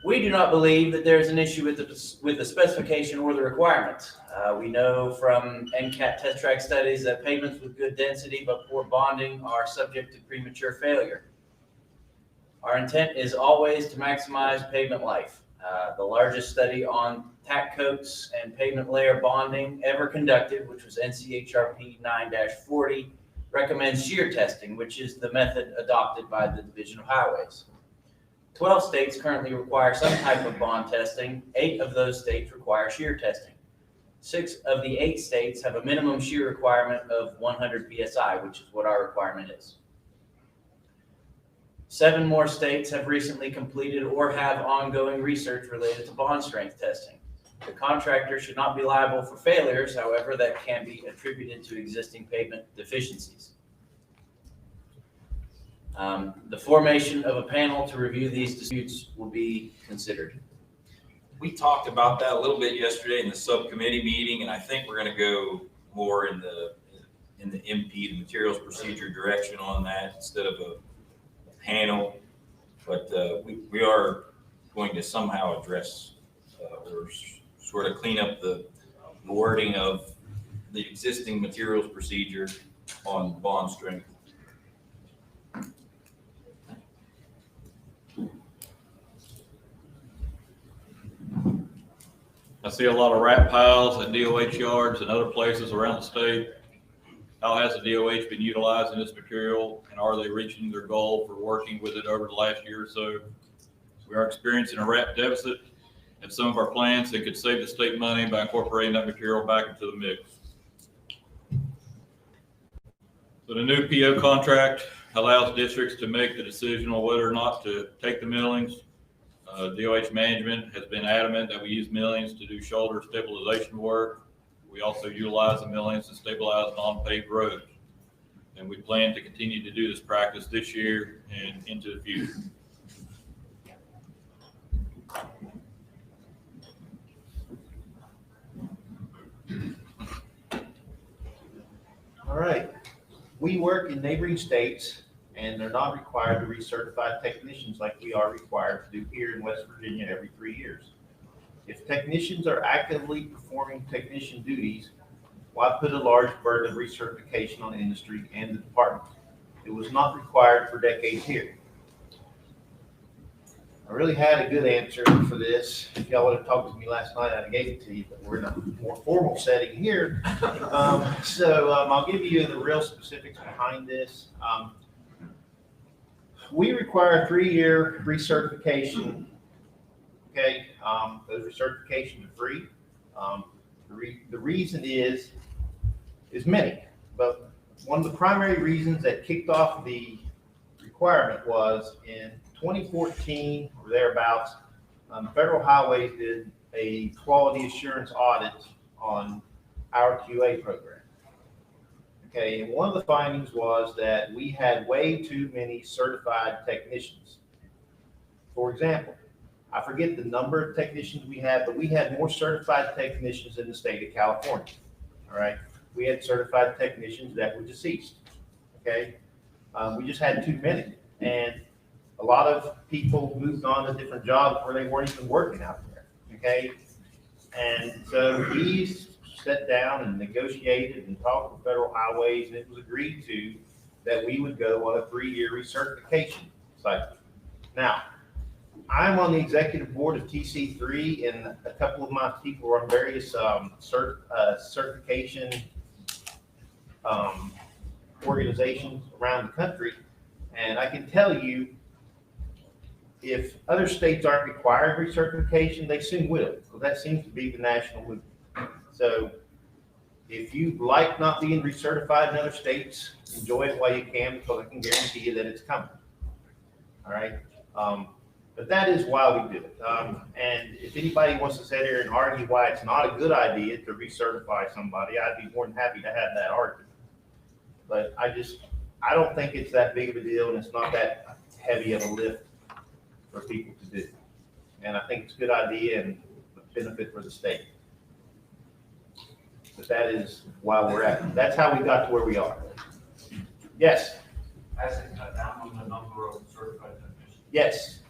We do not believe that there is an issue with the specification or the requirements. We know from NCAT test track studies that pavements with good density but poor bonding are subject to premature failure. Our intent is always to maximize pavement life. The largest study on tack coats and pavement layer bonding ever conducted, which was NCHRP 9-40, recommends shear testing, which is the method adopted by the Division of Highways. 12 states currently require some type of bond testing. 8 of those states require shear testing. 6 of the 8 states have a minimum shear requirement of 100 PSI, which is what our requirement is. 7 more states have recently completed or have ongoing research related to bond strength testing. The contractor should not be liable for failures, however, that can be attributed to existing pavement deficiencies. The formation of a panel to review these disputes will be considered. We talked about that a little bit yesterday in the subcommittee meeting, and I think we're going to go more in the MP, the materials procedure direction on that instead of a panel. But we are going to somehow address or sort of clean up the wording of the existing materials procedure on bond strength. I see a lot of rat piles at DOH yards and other places around the state. How has the DOH been utilizing this material, and are they reaching their goal for working with it over the last year or so? We are experiencing a rat deficit at some of our plants and could save the state money by incorporating that material back into the mix. So the new PO contract allows districts to make the decision on whether or not to take the millings. DOH management has been adamant that we use millings to do shoulder stabilization work. We also utilize the millings to stabilize non-paved roads. And we plan to continue to do this practice this year and into the future. All right. We work in neighboring states, and they're not required to recertify technicians like we are required to do here in West Virginia every 3 years. If technicians are actively performing technician duties, why put a large burden of recertification on the industry and the department? It was not required for decades here. I really had a good answer for this. If y'all would have talked to me last night, I'd have gave it to you, but we're in a more formal setting here. I'll give you the real specifics behind this. We require a 3-year recertification. Okay, those recertifications are free. The reason is many, but one of the primary reasons that kicked off the requirement was in 2014 or thereabouts, Federal Highways did a quality assurance audit on our QA program. Okay, and one of the findings was that we had way too many certified technicians. For example, I forget the number of technicians we had, but we had more certified technicians in the state of California. All right, we had certified technicians that were deceased. Okay, we just had too many, and a lot of people moved on to different jobs where they weren't even working out there. Okay, and so we sat down and negotiated and talked with Federal Highways, and it was agreed to that we would go on a 3-year recertification cycle. Now, I'm on the executive board of TC3, and a couple of my people are on various certification organizations around the country. And I can tell you, if other states aren't required recertification, they soon will. So that seems to be the national movement. So if you like not being recertified in other states, enjoy it while you can, because I can guarantee you that it's coming. All right. But that is why we do it. And if anybody wants to sit here and argue why it's not a good idea to recertify somebody, I'd be more than happy to have that argument. But I don't think it's that big of a deal, and it's not that heavy of a lift for people to do. And I think it's a good idea and a benefit for the state. But that is why we're at. That's how we got to where we are. Yes? Has it cut down on the number of certified technicians? Yes.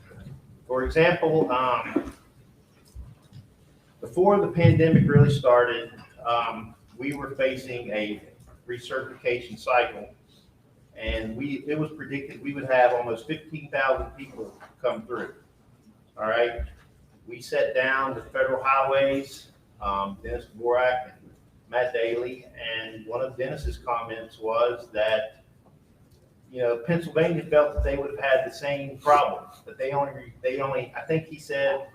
For example, before the pandemic really started, we were facing a recertification cycle, and it was predicted we would have almost 15,000 people come through. All right. We sat down with Federal Highways, Dennis Borak and Matt Daly, and one of Dennis's comments was that, you know, Pennsylvania felt that they would have had the same problems, but they only, I think he said,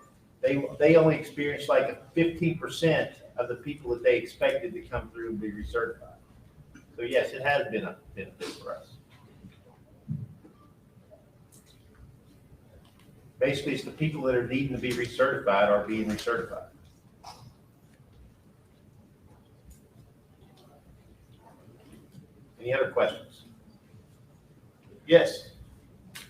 they only experienced like 15% of the people that they expected to come through and be recertified. So yes, it has been a benefit for us. Basically, it's the people that are needing to be recertified are being recertified. Any other questions? Yes.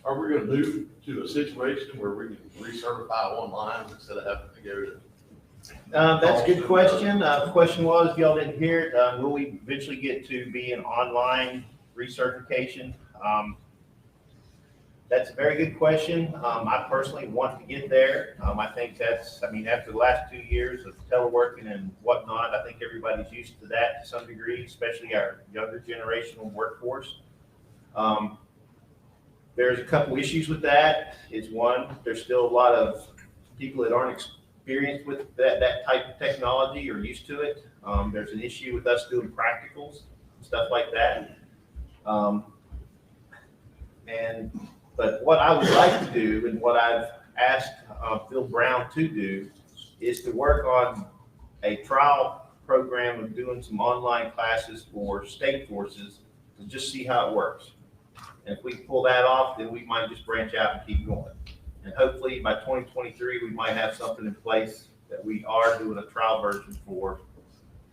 Are we gonna move to a situation where we can recertify online instead of having to go to? That's a good question. The question was, if y'all didn't hear it, will we eventually get to be an online recertification? That's a very good question. I personally want to get there. I think after the last 2 years of teleworking and whatnot, I think everybody's used to that to some degree, especially our younger generational workforce. There's a couple issues with that. Is one, there's still a lot of people that aren't experienced with that type of technology or used to it. There's an issue with us doing practicals, stuff like that. But what I would like to do, and what I've asked Phil Brown to do, is to work on a trial program of doing some online classes for state forces to just see how it works. And if we pull that off, then we might just branch out and keep going. And hopefully by 2023, we might have something in place that we are doing a trial version for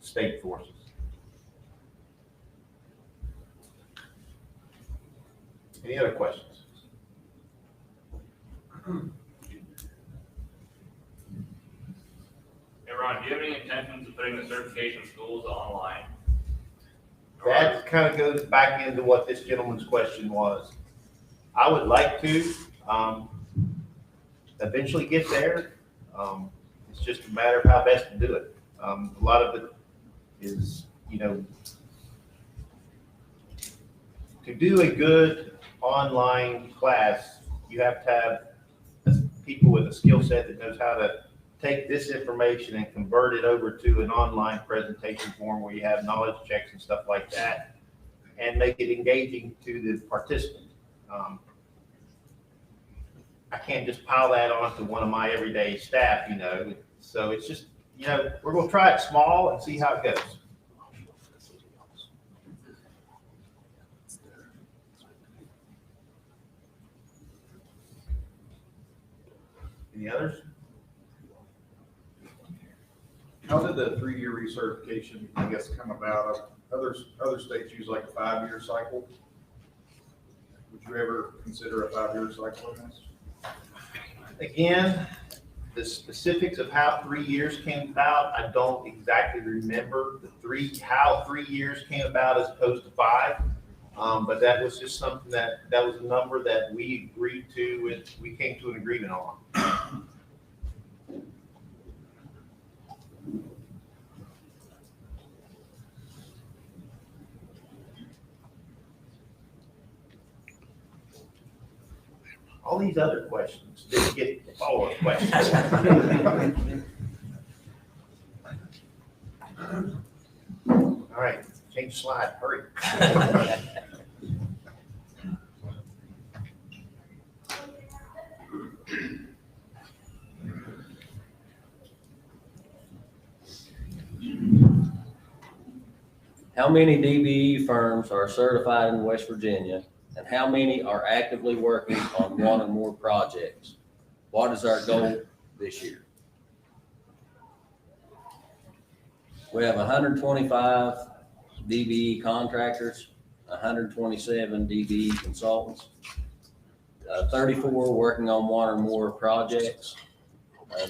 state forces. Any other questions? Hey Ron, do you have any intentions of putting the certification schools online? That kind of goes back into what this gentleman's question was. I would like to eventually get there. It's just a matter of how best to do it. A lot of it is, to do a good online class, you have to have people with a skill set that knows how to take this information and convert it over to an online presentation form where you have knowledge checks and stuff like that, and make it engaging to the participant. I can't just pile that onto one of my everyday staff, so it's just, we're going to try it small and see how it goes. Any others? How did the 3-year recertification, come about? Other states use like a 5-year cycle. Would you ever consider a 5-year cycle in this? Again, the specifics of how 3 years came about, I don't exactly remember how 3 years came about as opposed to 5. But that was just something that was a number that we agreed to, and we came to an agreement on. All these other questions didn't get follow-up questions. All right, change slide, hurry. How many DBE firms are certified in West Virginia, and how many are actively working on one or more projects? What is our goal this year? We have 125 DBE contractors, 127 DBE consultants, 34 working on one or more projects.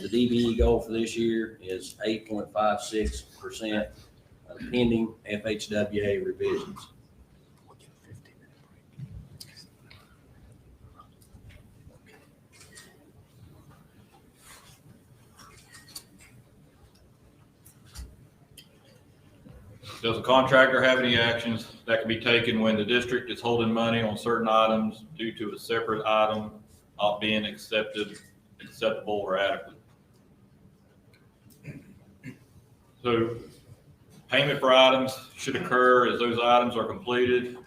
The DBE goal for this year is 8.56%, pending FHWA revisions. Does the contractor have any actions that can be taken when the district is holding money on certain items due to a separate item not being acceptable or adequate? So payment for items should occur as those items are completed.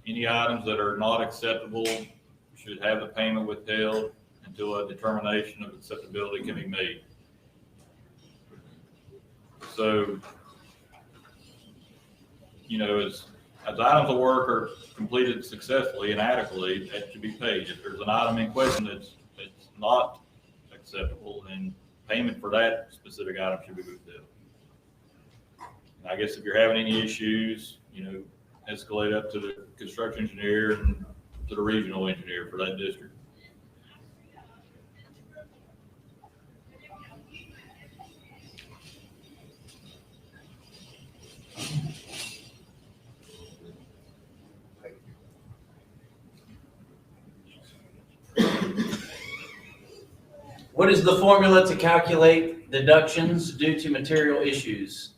Any items that are not acceptable should have the payment withheld until a determination of acceptability can be made. So, you know, as items of work are completed successfully and adequately, that should be paid. If there's an item in question that's not acceptable, then payment for that specific item should be withheld. I guess if you're having any issues, you know, escalate up to the construction engineer and to the regional engineer for that district. What is the formula to calculate deductions due to material issues?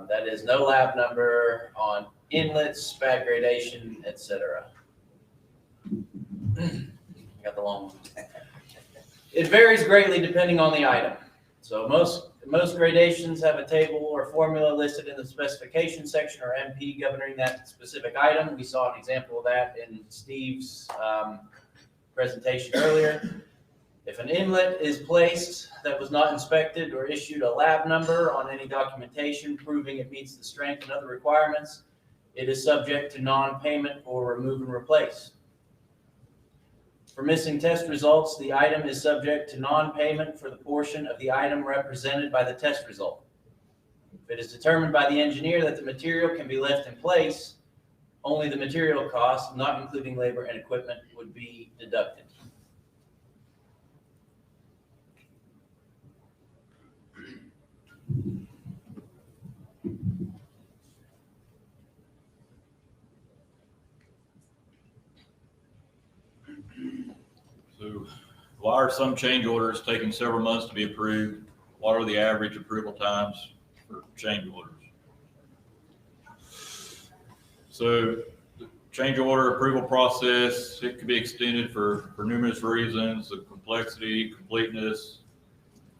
That is no lab number on inlets, bad gradation, etc. Got the long one. It varies greatly depending on the item. So most gradations have a table or formula listed in the specification section or MP governing that specific item. We saw an example of that in Steve's presentation earlier. If an inlet is placed that was not inspected or issued a lab number on any documentation proving it meets the strength and other requirements, it is subject to non-payment or remove and replace. For missing test results, the item is subject to non-payment for the portion of the item represented by the test result. If it is determined by the engineer that the material can be left in place, only the material cost, not including labor and equipment, would be deducted. So why are some change orders taking several months to be approved? What are the average approval times for change orders? So the change order approval process, it can be extended for numerous reasons: the complexity, completeness,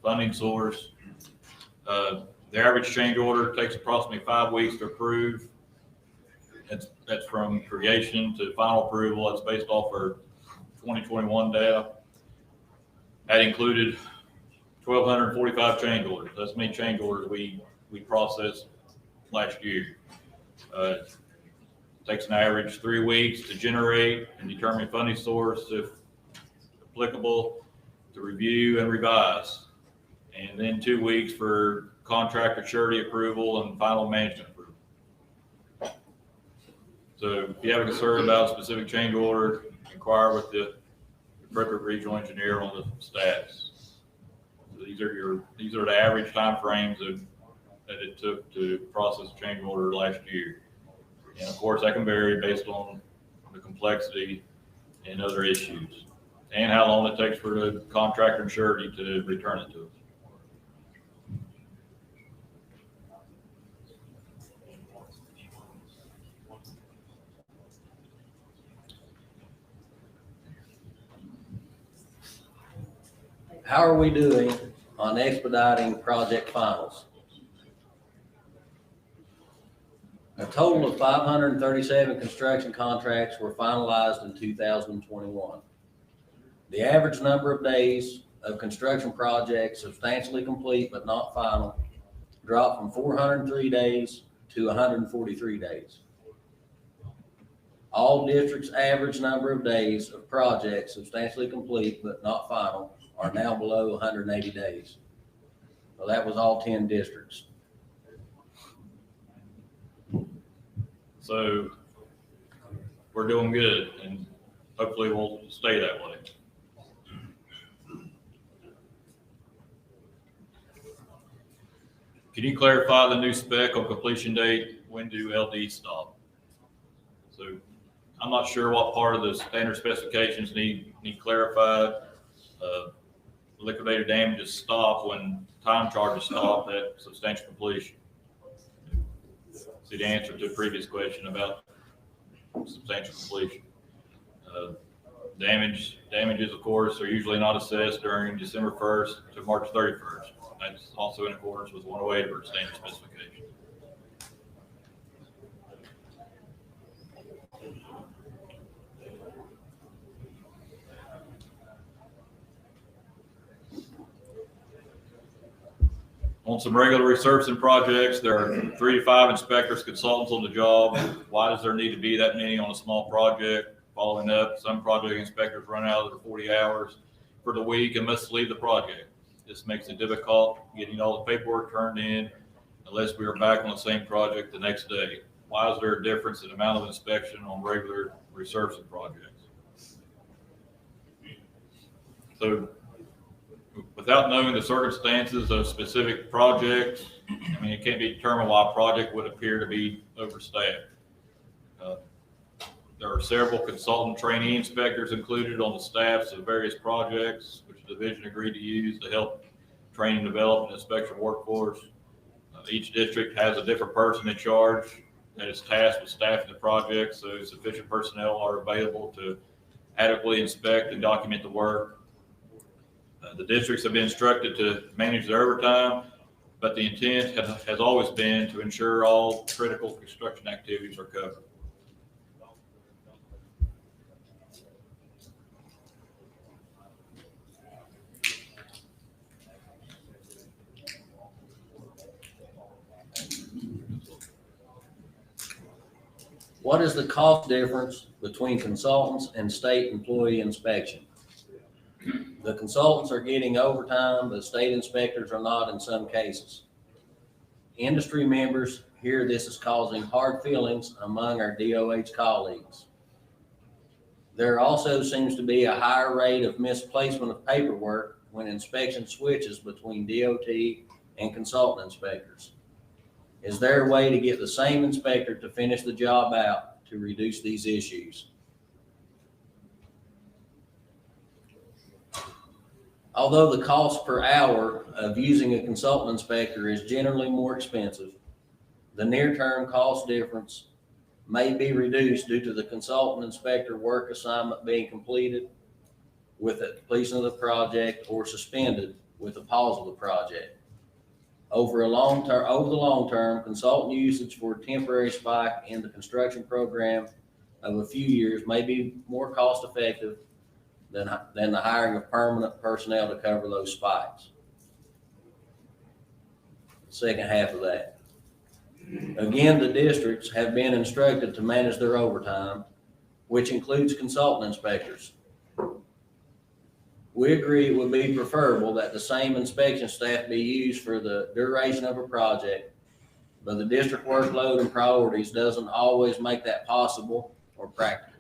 funding source. The average change order takes approximately 5 weeks to approve. That's from creation to final approval. That's based off our 2021 data. That included 1,245 change orders. That's many change orders we processed last year. Takes an average 3 weeks to generate and determine funding source, if applicable, to review and revise. And then 2 weeks for contractor surety approval and final management approval. So if you have a concern about a specific change order, inquire with the Frederick Regional Engineer on the stats. So these are the average timeframes that it took to process a change order last year. And of course, that can vary based on the complexity and other issues, and how long it takes for the contractor and surety to return it to us. How are we doing on expediting project finals? A total of 537 construction contracts were finalized in 2021. The average number of days of construction projects substantially complete but not final dropped from 403 days to 143 days. All districts' average number of days of projects substantially complete but not final are now below 180 days. So that was all 10 districts. So we're doing good, and hopefully we'll stay that way. Can you clarify the new spec on completion date? When do LD stop? So I'm not sure what part of the standard specifications need clarified. Liquidated damages stop when time charges stop at substantial completion. See the answer to the previous question about substantial completion. Damages, of course, are usually not assessed during December 1st to March 31st. That's also in accordance with 108 of our standard specification. On some regular resurfacing projects, there are 3 to 5 inspectors, consultants on the job. Why does there need to be that many on a small project? Following up, some project inspectors run out of their 40 hours for the week and must leave the project. This makes it difficult getting all the paperwork turned in unless we are back on the same project the next day. Why is there a difference in amount of inspection on regular resurfacing projects? So, without knowing the circumstances of specific projects, I mean, it can't be determined why a project would appear to be overstaffed. There are several consultant trainee inspectors included on the staffs of various projects, which the division agreed to use to help train and develop an inspection workforce. Each district has a different person in charge that is tasked with staffing the project, so sufficient personnel are available to adequately inspect and document the work. The districts have been instructed to manage their overtime, but the intent has always been to ensure all critical construction activities are covered. What is the cost difference between consultants and state employee inspection? The consultants are getting overtime, but state inspectors are not in some cases. Industry members hear this is causing hard feelings among our DOH colleagues. There also seems to be a higher rate of misplacement of paperwork when inspection switches between DOT and consultant inspectors. Is there a way to get the same inspector to finish the job out to reduce these issues? Although the cost per hour of using a consultant inspector is generally more expensive, the near-term cost difference may be reduced due to the consultant inspector work assignment being completed with the completion of the project or suspended with the pause of the project. Over the long term, consultant usage for a temporary spike in the construction program of a few years may be more cost effective than the hiring of permanent personnel to cover those spikes. Second half of that. Again, the districts have been instructed to manage their overtime, which includes consultant inspectors. We agree it would be preferable that the same inspection staff be used for the duration of a project, but the district workload and priorities doesn't always make that possible or practical.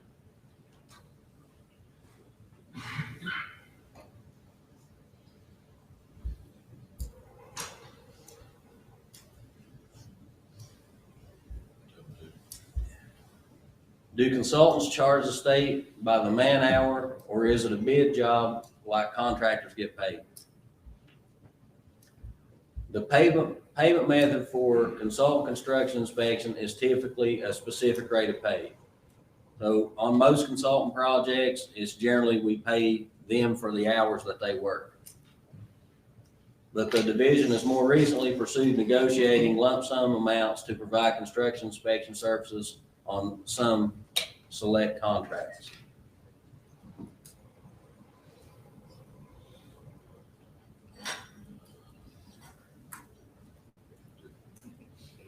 Do consultants charge the state by the man hour, or is it a bid job like contractors get paid? The payment method for consultant construction inspection is typically a specific rate of pay. So on most consultant projects, it's generally we pay them for the hours that they work. But the division has more recently pursued negotiating lump sum amounts to provide construction inspection services on some select contracts.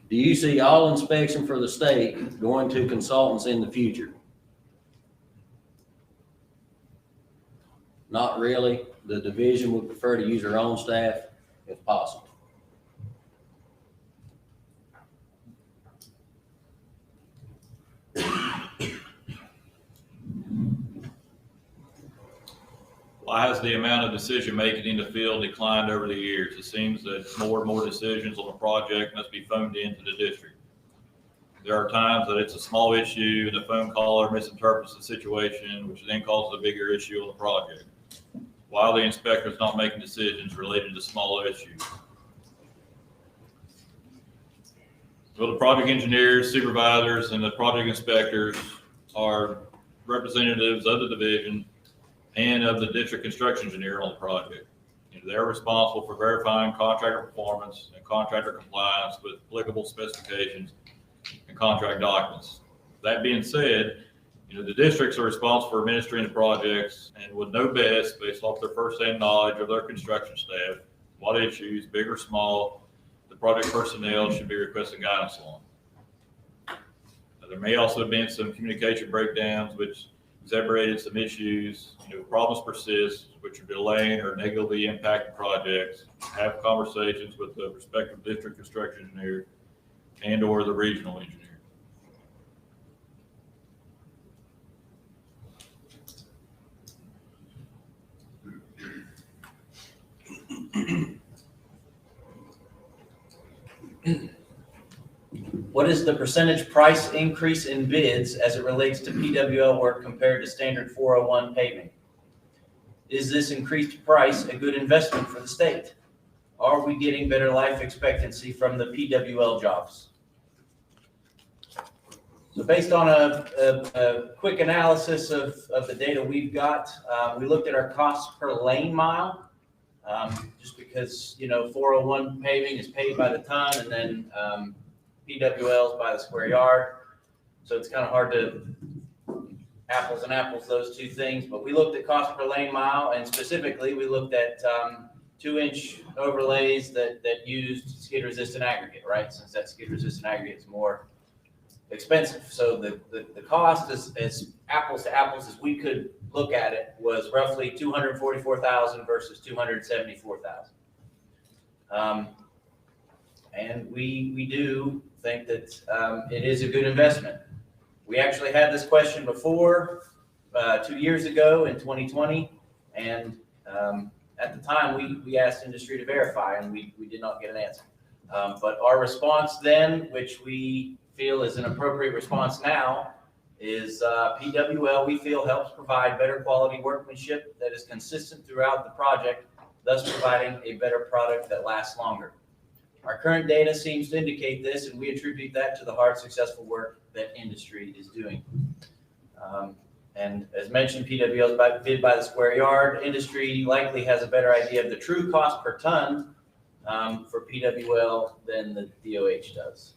Do you see all inspection for the state going to consultants in the future? Not really. The division would prefer to use their own staff if possible. Why has the amount of decision-making in the field declined over the years? It seems that more and more decisions on a project must be phoned into the district. There are times that it's a small issue and the phone caller misinterprets the situation, which then causes a bigger issue on the project. Why are the inspectors not making decisions related to small issues? Well, the project engineers, supervisors, and the project inspectors are representatives of the division and of the district construction engineer on the project. They're responsible for verifying contractor performance and contractor compliance with applicable specifications and contract documents. That being said, the districts are responsible for administering the projects and would know best, based off their first-hand knowledge of their construction staff, what issues, big or small, the project personnel should be requesting guidance on. Now, there may also have been some communication breakdowns, which exacerbated some issues. Problems persist, which are delaying or negatively impacting projects. Have conversations with the respective district construction engineer and or the regional engineer. What is the percentage price increase in bids as it relates to PWL work compared to standard 401 paving? Is this increased price a good investment for the state? Are we getting better life expectancy from the PWL jobs? So based on a quick analysis of the data we've got, we looked at our costs per lane mile, just because, 401 paving is paid by the ton, and then PWL is by the square yard. So it's kind of hard to apples and apples, those two things. But we looked at cost per lane mile, and specifically we looked at 2-inch overlays that used skid resistant aggregate, right? Since that skid resistant aggregate is more expensive. So the cost as apples to apples as we could look at it was roughly $244,000 versus $274,000. And we do think that it is a good investment. We actually had this question before 2 years ago in 2020, and at the time we asked industry to verify, and we did not get an answer. But our response then, which we feel is an appropriate response now, is PWL, we feel, helps provide better quality workmanship that is consistent throughout the project, thus providing a better product that lasts longer. Our current data seems to indicate this, and we attribute that to the hard, successful work that industry is doing. And as mentioned, PWL is bid by the square yard. Industry likely has a better idea of the true cost per ton for PWL than the DOH does.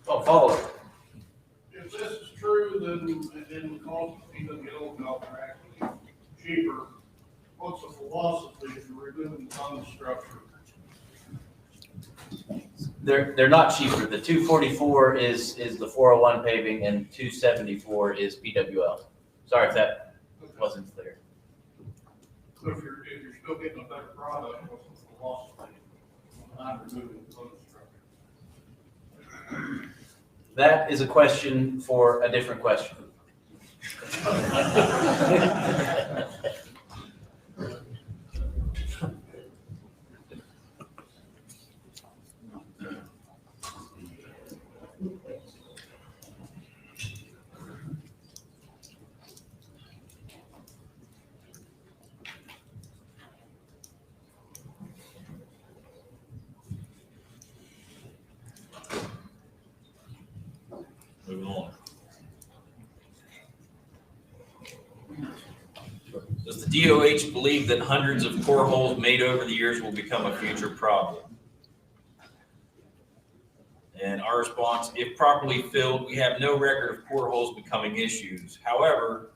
Oh, follow up. If this is true, then the cost of PWL jobs are actually cheaper. What's the philosophy for removing the ton structure? They're not cheaper. The 244 is the 401 paving, and 274 is PWL. Sorry if that wasn't clear. So if you're still getting a better product, what's the philosophy behind removing the ton structure? That is a question for a different question. Moving on. Does the DOH believe that hundreds of core holes made over the years will become a future problem? And our response, if properly filled, we have no record of core holes becoming issues. However,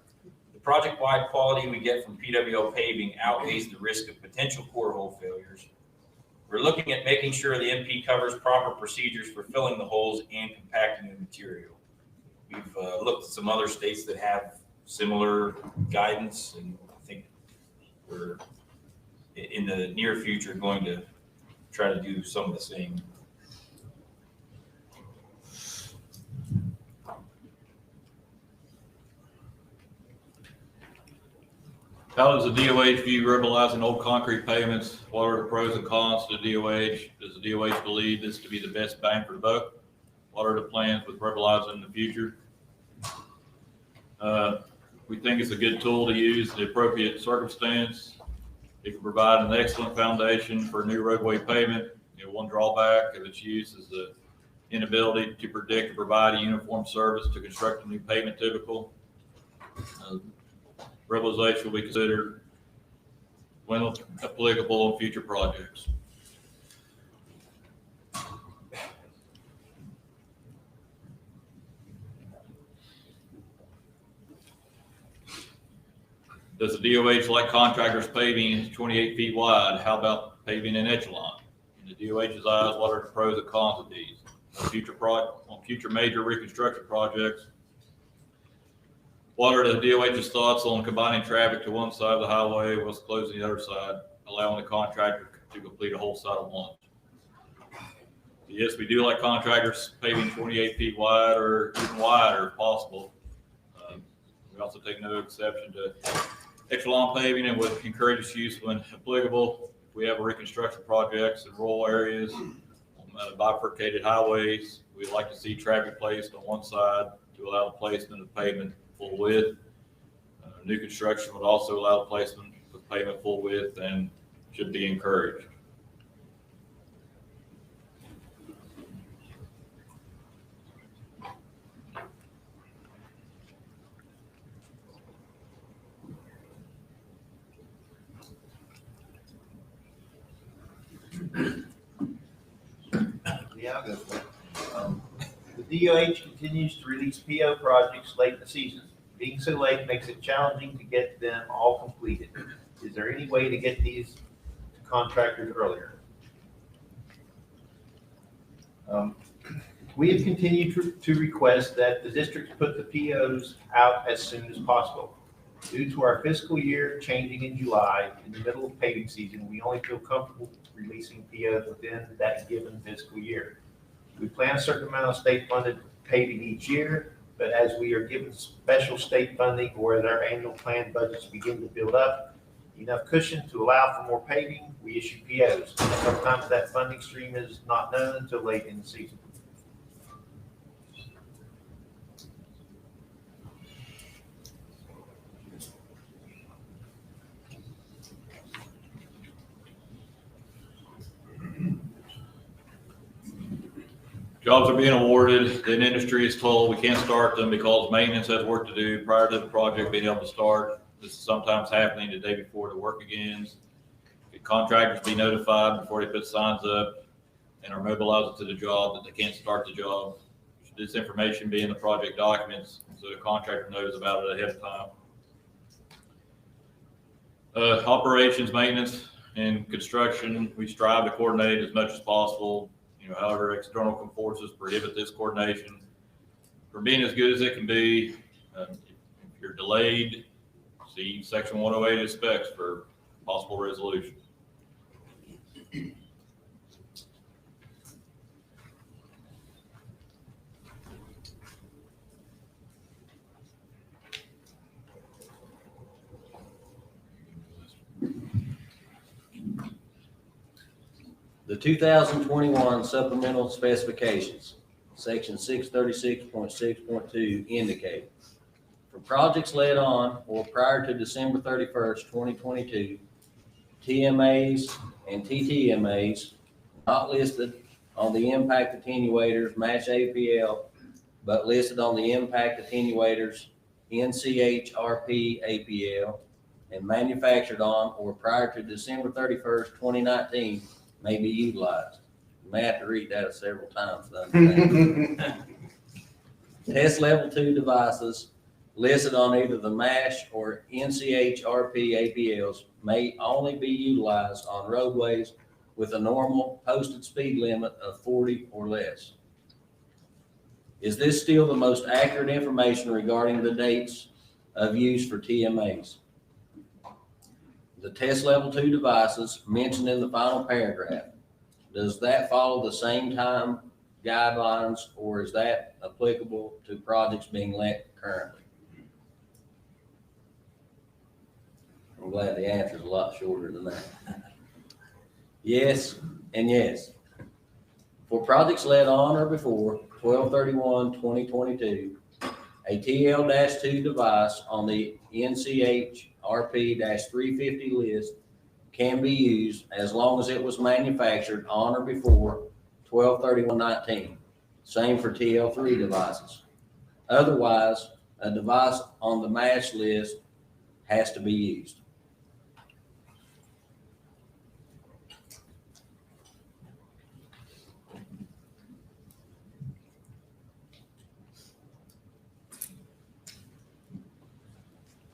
the project-wide quality we get from PWL paving outweighs the risk of potential core hole failures. We're looking at making sure the MP covers proper procedures for filling the holes and compacting the material. We've looked at some other states that have similar guidance, and I think we're in the near future going to try to do some of the same. How does the DOH view rubberizing old concrete pavements? What are the pros and cons to the DOH? Does the DOH believe this to be the best bang for the buck? What are the plans with rubberizing in the future? We think it's a good tool to use in the appropriate circumstance. It can provide an excellent foundation for new roadway pavement. One drawback of its use is the inability to predict or provide a uniform service to construct a new pavement typical. Rubberization will be considered when applicable in future projects. Does the DOH like contractors paving 28 feet wide? How about paving in echelon? In the DOH's eyes, what are the pros and cons of these? On future major reconstruction projects, what are the DOH's thoughts on combining traffic to one side of the highway whilst closing the other side, allowing the contractor to complete a whole side at once? Yes, we do like contractors paving 28 feet wide or even wider if possible. We also take no exception to echelon paving and would encourage its use when applicable. If we have reconstruction projects in rural areas on bifurcated highways, we'd like to see traffic placed on one side to allow the placement of pavement full width. New construction would also allow the placement of pavement full width and should be encouraged. Yeah, I'll go for it. The DOH continues to release PO projects late in the season. Being so late makes it challenging to get them all completed. Is there any way to get these to contractors earlier? We have continued to request that the districts put the POs out as soon as possible. Due to our fiscal year changing in July, in the middle of paving season, we only feel comfortable releasing POs within that given fiscal year. We plan a certain amount of state-funded paving each year, but as we are given special state funding or as our annual plan budgets begin to build up enough cushion to allow for more paving, we issue POs. Sometimes that funding stream is not known until late in the season. Jobs are being awarded, then industry is told we can't start them because maintenance has work to do prior to the project being able to start. This is sometimes happening the day before the work begins. The contractors be notified before they put signs up and are mobilized to the job that they can't start the job. Should this information be in the project documents so the contractor knows about it ahead of time? Operations, maintenance, and construction, we strive to coordinate as much as possible. However, external forces prohibit this coordination from being as good as it can be. If you're delayed, see Section 108 of specs for possible resolution. The 2021 supplemental specifications, section 636.6.2 indicate for projects led on or prior to December 31st, 2022, TMAs and TTMAs not listed on the impact attenuators match APL but listed on the impact attenuators, NCHRP APL, and manufactured on or prior to December 31st, 2019 may be utilized. You may have to read that several times to understand. Test level 2 devices listed on either the MASH or NCHRP APLs may only be utilized on roadways with a normal posted speed limit of 40 or less. Is this still the most accurate information regarding the dates of use for TMAs? The test level 2 devices mentioned in the final paragraph, does that follow the same time guidelines, or is that applicable to projects being let currently? I'm glad the answer is a lot shorter than that. Yes and yes. For projects let on or before 12/31/2022, a TL-2 device on the NCHRP-350 list can be used as long as it was manufactured on or before 12/31/19. Same for TL3 devices. Otherwise, a device on the MASH list has to be used.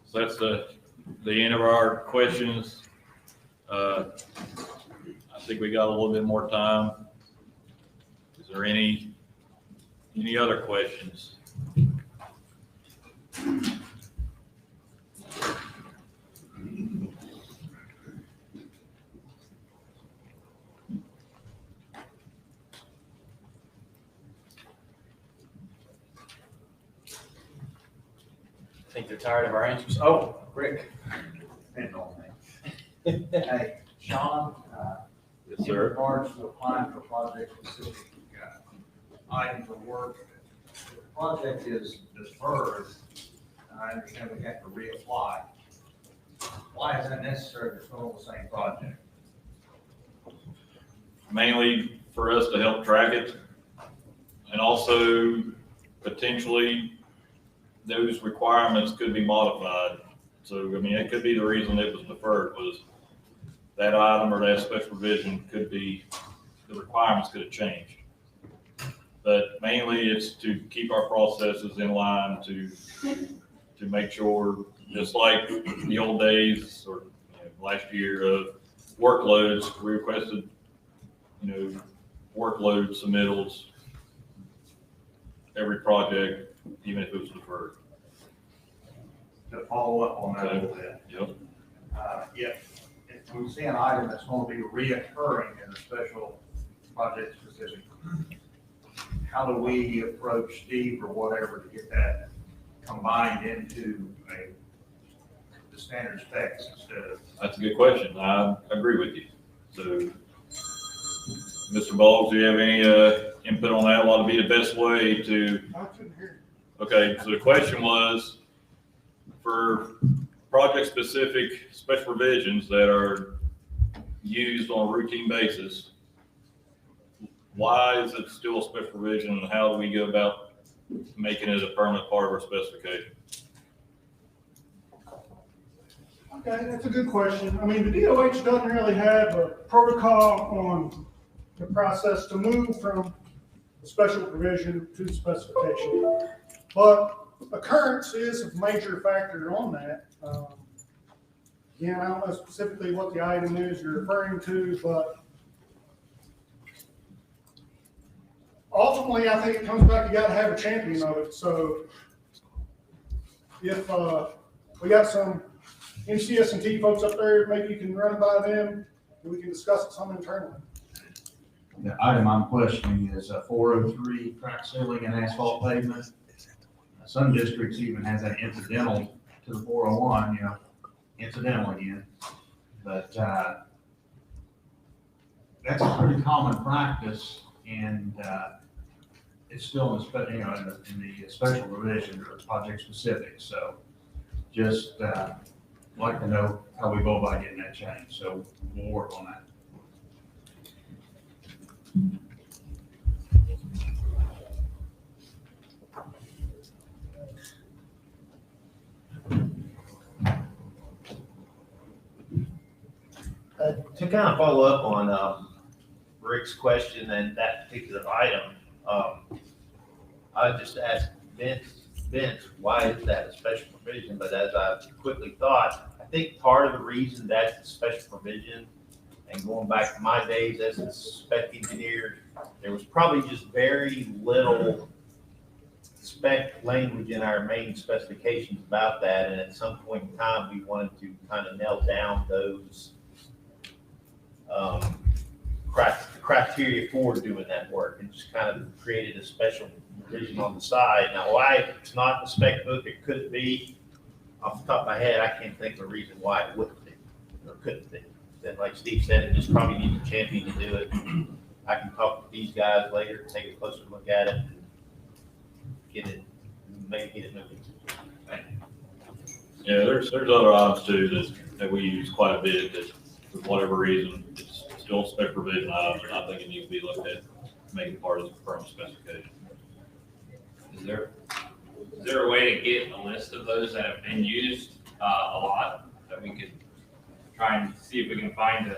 So that's the end of our questions. I think we got a little bit more time. Is there any other questions? I think they're tired of our answers. Oh, Rick. Hey, Sean, Yes, in sir. regards to applying for project-specific items of work, if the project is deferred, I understand we have to reapply. Why is that necessary to fill the same project? Mainly for us to help track it, and also potentially those requirements could be modified. So, I mean, it could be the reason it was deferred was that item or that special provision could be, the requirements could have changed. But mainly it's to keep our processes in line to make sure, just like the old days or last year of workloads, we requested, workload submittals every project, even if it was deferred. To follow up on that a little bit. Yep. If we see an item that's going to be reoccurring in a special project specific, how do we approach Steve or whatever to get that combined into the standard specs instead of? That's a good question. I agree with you. So, Mr. Boggs, do you have any input on that? What would be the best way to? I couldn't hear. Okay, so the question was for project-specific special provisions that are used on a routine basis, why is it still a special provision, and how do we go about making it a permanent part of our specification? Okay, that's a good question. I mean, the DOH doesn't really have a protocol on the process to move from the special provision to the specification. But occurrence is a major factor on that. Again, I don't know specifically what the item is you're referring to, but ultimately, I think it comes back, you gotta have a champion of it. So if we got some MCS&T folks up there, maybe you can run it by them, and we can discuss it some internally. The item I'm questioning is 403 crack sealing and asphalt pavement. Some districts even has that incidental to the 401, incidental again. But that's a pretty common practice, and it's still in the special provision or project specific. So just like to know how we go about getting that changed. So we'll work on that. To kind of follow up on Rick's question and that particular item, I just asked Vince, why is that a special provision? But as I quickly thought, I think part of the reason that's a special provision, and going back to my days as a spec engineer, there was probably just very little spec language in our main specifications about that, and at some point in time, we wanted to kind of nail down those criteria for doing that work, and just kind of created a special provision on the side. Now, why it's not in the spec book, it could be, off the top of my head, I can't think of a reason why it wouldn't be, or couldn't be. Then, like Steve said, it just probably needs a champion to do it. I can talk to these guys later, take a closer look at it, and maybe get it moving. Yeah, there's other items too that we use quite a bit that, for whatever reason, it's still spec provision items, and I think it needs to be looked at, make it part of the permit specification. Is there a way to get a list of those that have been used a lot, that we could try and see if we can find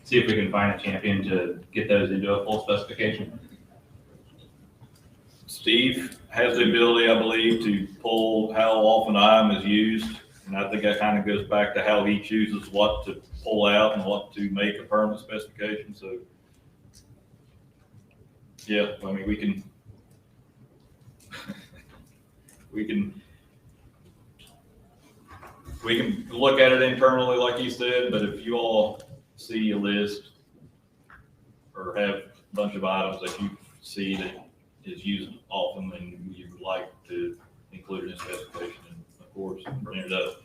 see if we can find a champion to get those into a full specification? Steve has the ability, I believe, to pull how often IM is used, and I think that kind of goes back to how he chooses what to pull out and what to make a permit specification, so. Yeah, I mean, we can look at it internally, like he said, but if you all see a list or have a bunch of items that you see that is used often and you would like to include it in specification, and of course, bring it up.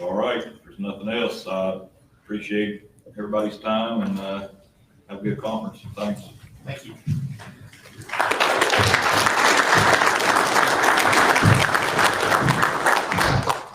All right, if there's nothing else, I appreciate everybody's time, and have a good conference. Thanks. Thank you.